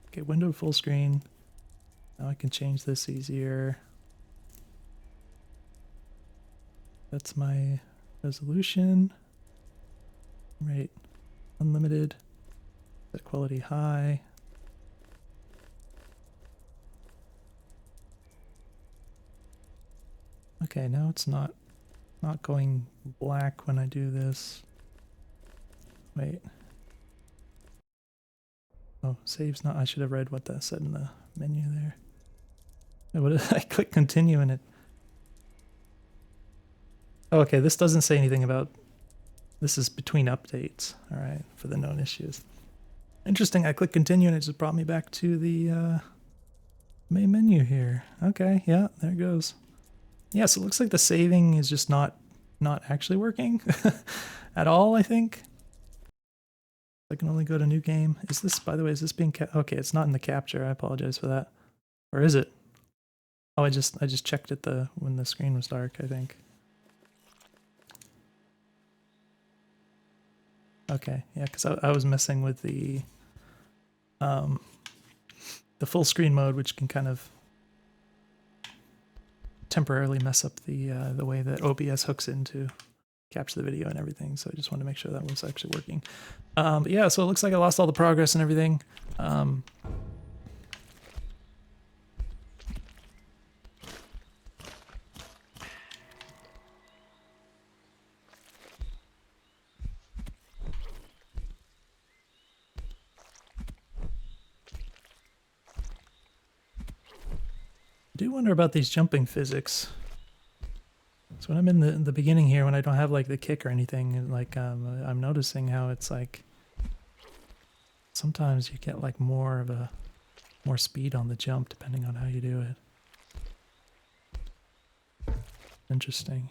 Okay, window full screen. Now I can change this easier. That's my resolution. Right, unlimited. Set quality high. Okay, now it's not going black when I do this. Wait. Oh, save's not. I should have read what that said in the menu there. What did I click continue and it? Oh, okay, this doesn't say anything about. This is between updates. All right, for the known issues. Interesting. I click continue and it just brought me back to the main menu here. Okay, yeah, there it goes. Yeah, so it looks like the saving is just not actually working at all, I think. I can only go to new game. Is this, by the way, is this being okay, it's not in the capture. I apologize for that. Or is it? Oh, I just checked it when the screen was dark, I think. Okay, yeah, because I was messing with the full screen mode, which can kind of temporarily mess up the way that OBS hooks in to capture the video and everything. So I just wanted to make sure that was actually working. But yeah, so it looks like I lost all the progress and everything. I do wonder about these jumping physics. So when I'm in the beginning here, when I don't have like the kick or anything, like I'm noticing how it's like sometimes you get like more speed on the jump depending on how you do it. Interesting.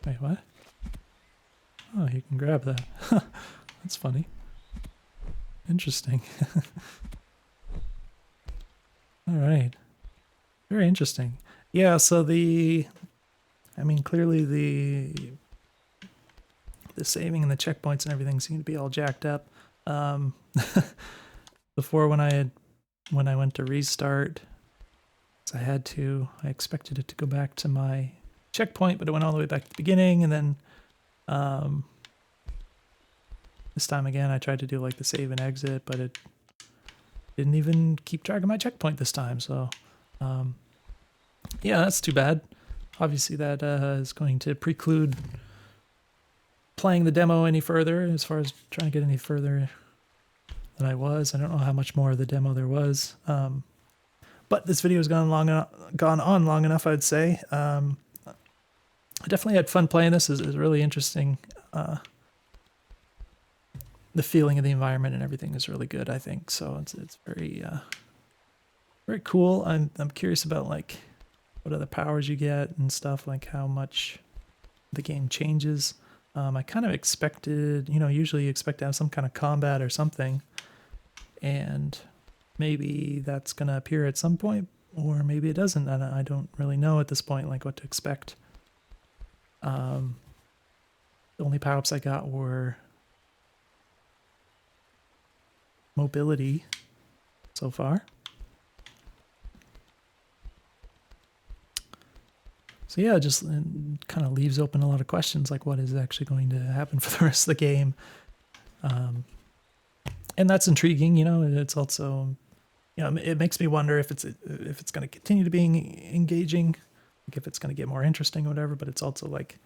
Wait, what? Oh, you can grab that. That's funny. Interesting. All right. Very interesting. Yeah, so I mean, clearly the saving and the checkpoints and everything seem to be all jacked up. Before when I went to restart, I expected it to go back to my checkpoint, but it went all the way back to the beginning, and then this time again I tried to do like the save and exit, but it didn't even keep track of my checkpoint this time, so yeah, that's too bad. Obviously that is going to preclude playing the demo any further, as far as trying to get any further than I was. I don't know how much more of the demo there was, but this video has gone on long enough, I'd say. I definitely had fun playing this. It's really interesting. The feeling of the environment and everything is really good, I think. So it's very very cool. I'm curious about like what other powers you get and stuff, like how much the game changes. I kind of expected, usually you expect to have some kind of combat or something, and maybe that's going to appear at some point, or maybe it doesn't, and I don't really know at this point like what to expect. The only power-ups I got were mobility so far. So yeah, it just kind of leaves open a lot of questions, like what is actually going to happen for the rest of the game. And that's intriguing, it's also, it makes me wonder if it's going to continue to be engaging, like if it's going to get more interesting or whatever, but it's also like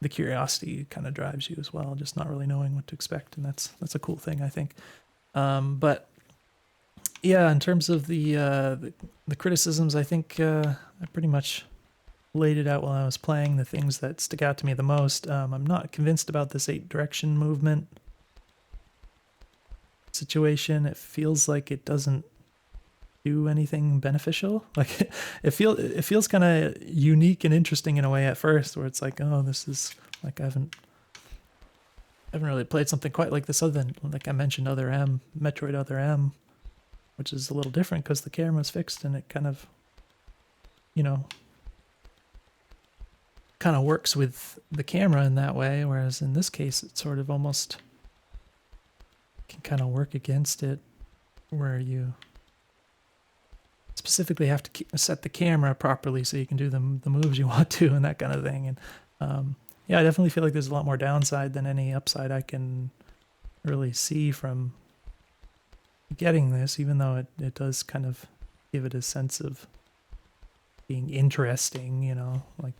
the curiosity kind of drives you as well, just not really knowing what to expect, and that's a cool thing, I think. But yeah, in terms of the criticisms, I think I pretty much laid it out while I was playing, the things that stick out to me the most. I'm not convinced about this 8-direction movement situation. It feels like it doesn't do anything beneficial. Like it feels kind of unique and interesting in a way at first, where it's like, oh, this is like I haven't really played something quite like this other than, like I mentioned, Other M, Metroid Other M, which is a little different because the camera's fixed and it kind of, you know, kind of works with the camera in that way, whereas in this case it sort of almost can kind of work against it, where you specifically have to set the camera properly so you can do the moves you want to and that kind of thing. And yeah, I definitely feel like there's a lot more downside than any upside I can really see from getting this, even though it does kind of give it a sense of being interesting, you know, like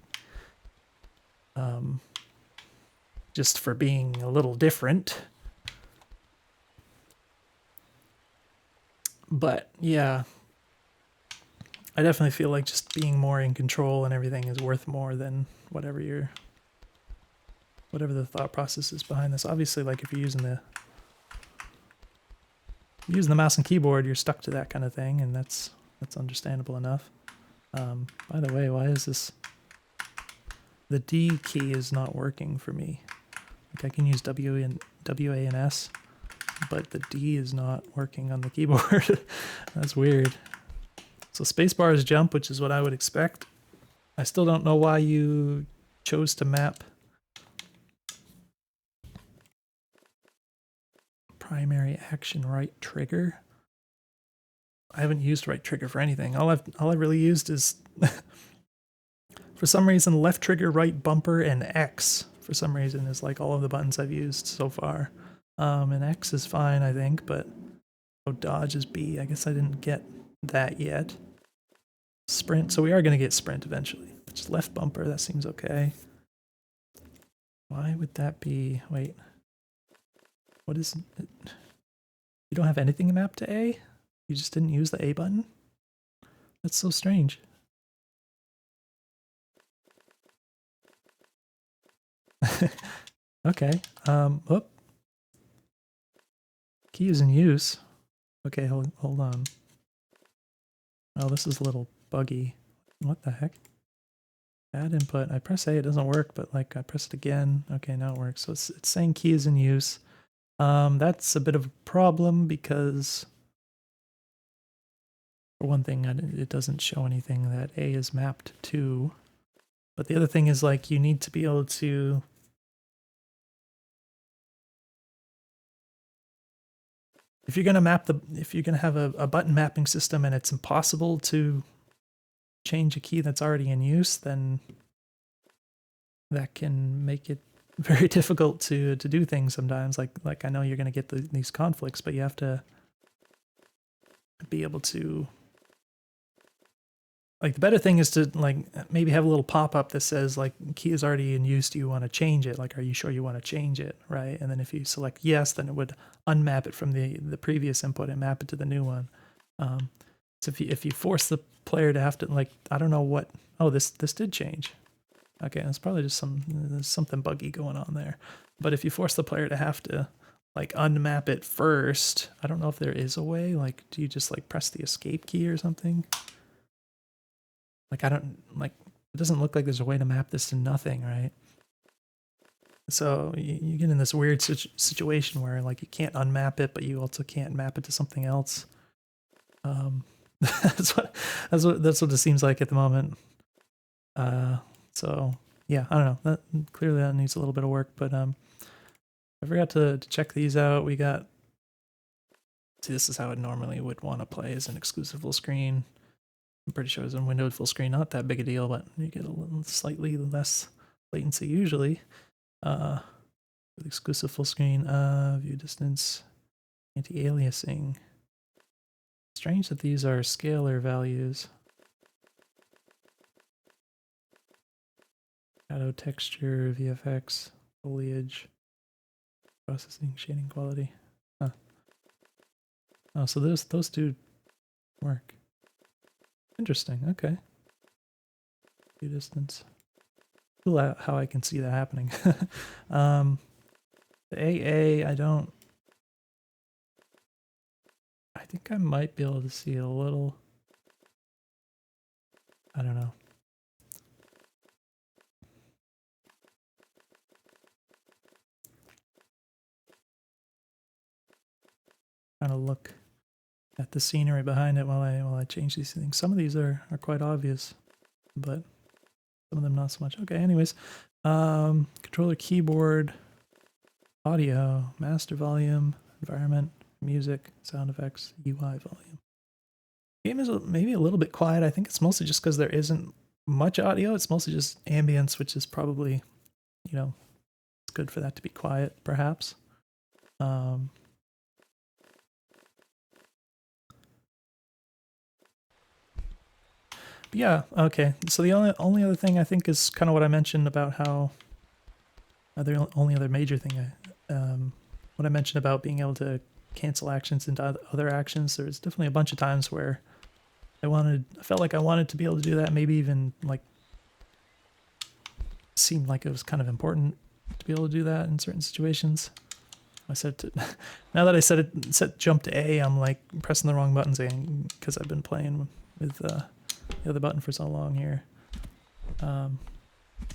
just for being a little different. But yeah, I definitely feel like just being more in control and everything is worth more than whatever the thought process is behind this. Obviously, like if you're using the mouse and keyboard, you're stuck to that kind of thing, and that's understandable enough. By the way, why is this? The D key is not working for me. Like I can use W, A, and S, but the D is not working on the keyboard. That's weird. So spacebar is jump, which is what I would expect. I still don't know why you chose to map primary action right trigger. I haven't used right trigger for anything. All I've really used is for some reason left trigger, right bumper, and X for some reason is like all of the buttons I've used so far. And X is fine, I think, but oh, dodge is B. I guess I didn't get that yet. Sprint, so we are going to get sprint eventually. Just left bumper, that seems okay. Why would that be? Wait. What is it? You don't have anything mapped to A? You just didn't use the A button? That's so strange. Okay. Oop. Key is in use. Okay, hold on. Oh, this is a little buggy. What the heck? Add input. I press A, it doesn't work, but like I press it again. Okay, now it works. So it's saying key is in use. That's a bit of a problem because for one thing, it doesn't show anything that A is mapped to. But the other thing is like you need to be able to if you're gonna have a button mapping system and it's impossible to change a key that's already in use, then that can make it very difficult to do things sometimes. Like I know you're gonna get these conflicts, but you have to be able to. Like the better thing is to like maybe have a little pop-up that says like key is already in use, do you want to change it? Like, are you sure you want to change it, right? And then if you select yes, then it would unmap it from the previous input and map it to the new one. So if you force the player to have to like, I don't know what, oh, this did change. Okay, that's probably just there's something buggy going on there. But if you force the player to have to like unmap it first, I don't know if there is a way, like do you just like press the escape key or something? Like it doesn't look like there's a way to map this to nothing, right? So you get in this weird situation where like you can't unmap it, but you also can't map it to something else. That's what it seems like at the moment. So yeah, I don't know. That clearly that needs a little bit of work, but I forgot to check these out. We got. See, this is how it normally would want to play as an exclusive full screen. I'm pretty sure it's a windowed full screen, not that big a deal, but you get a little slightly less latency usually. With exclusive full screen, view distance, anti-aliasing. Strange that these are scalar values. Shadow texture, VFX, foliage, processing, shading quality. Huh. Oh, so those two work. Interesting, okay. View distance. Cool how I can see that happening. The AA, I think I might be able to see a little. I don't know. Trying to look at the scenery behind it while I change these things. Some of these are quite obvious, but some of them not so much. Okay, anyways. Controller, keyboard, audio, master volume, environment, music, sound effects, UI volume. Game is maybe a little bit quiet. I think it's mostly just because there isn't much audio. It's mostly just ambience, which is probably, you know, it's good for that to be quiet, perhaps. Yeah, okay. So the only other thing I think is kind of what I mentioned about how the only other major thing what I mentioned about being able to cancel actions into other actions. There's definitely a bunch of times where I felt like I wanted to be able to do that. Maybe even like seemed like it was kind of important to be able to do that in certain situations. I said to, now that I set jump to A, I'm like pressing the wrong buttons because I've been playing with the other button for so long here.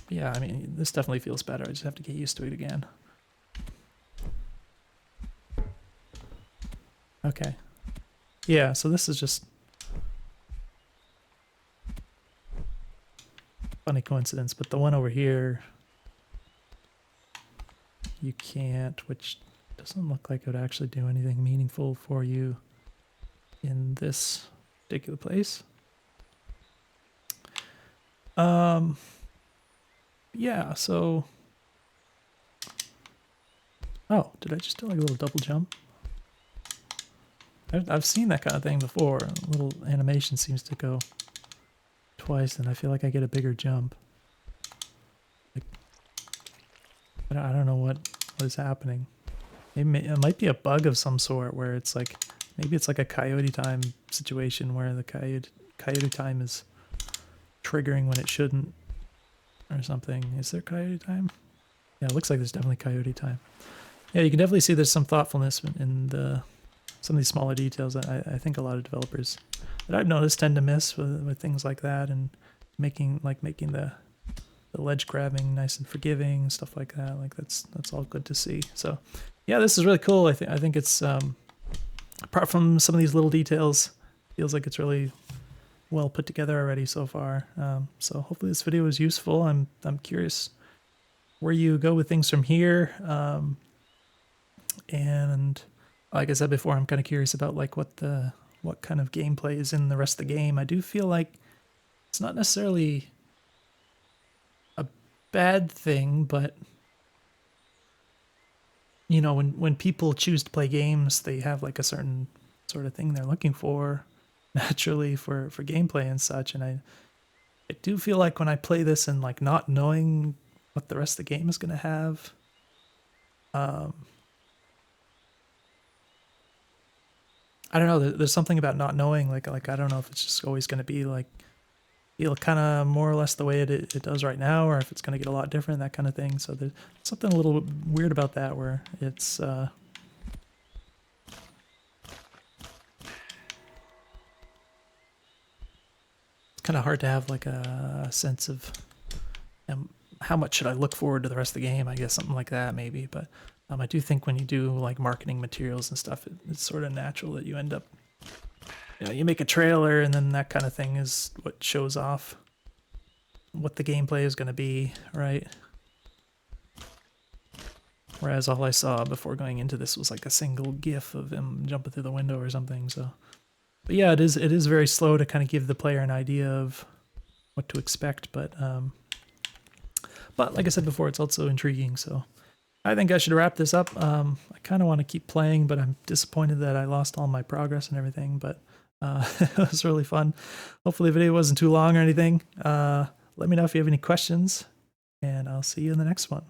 Yeah, I mean, this definitely feels better. I just have to get used to it again. Okay. Yeah, so this is just funny coincidence, but the one over here you can't, which doesn't look like it would actually do anything meaningful for you in this particular place. Yeah, so oh, did I just do like a little double jump? I've seen that kind of thing before. A little animation seems to go twice, and I feel like I get a bigger jump. Like, I don't know what is happening. Maybe it might be a bug of some sort where it's like, maybe it's like a coyote time situation where the coyote time is triggering when it shouldn't or something. Is there coyote time? Yeah, it looks like there's definitely coyote time. Yeah, you can definitely see there's some thoughtfulness in some of these smaller details that I think a lot of developers that I've noticed tend to miss with things like that, and making the ledge grabbing nice and forgiving, stuff like that. Like that's all good to see. So yeah, this is really cool. I think it's apart from some of these little details, feels like it's really well put together already so far. So hopefully this video was useful. I'm curious where you go with things from here. And like I said before, I'm kind of curious about like what kind of gameplay is in the rest of the game. I do feel like it's not necessarily a bad thing, but you know, when people choose to play games, they have like a certain sort of thing they're looking for naturally for gameplay and such. And I do feel like when I play this and like not knowing what the rest of the game is going to have, I don't know. There's something about not knowing. Like I don't know if it's just always going to be like feel kind of more or less the way it does right now, or if it's going to get a lot different, that kind of thing. So there's something a little weird about that, where it's kind of hard to have like a sense of how much should I look forward to the rest of the game. I guess something like that maybe, but. I do think when you do like marketing materials and stuff, it's sort of natural that you end up, you know, you make a trailer and then that kind of thing is what shows off what the gameplay is going to be, right? Whereas all I saw before going into this was like a single GIF of him jumping through the window or something. So, but yeah, it is very slow to kind of give the player an idea of what to expect. But like I said before, it's also intriguing. So. I think I should wrap this up. I kind of want to keep playing, but I'm disappointed that I lost all my progress and everything, but it was really fun. Hopefully the video wasn't too long or anything. Let me know if you have any questions, and I'll see you in the next one.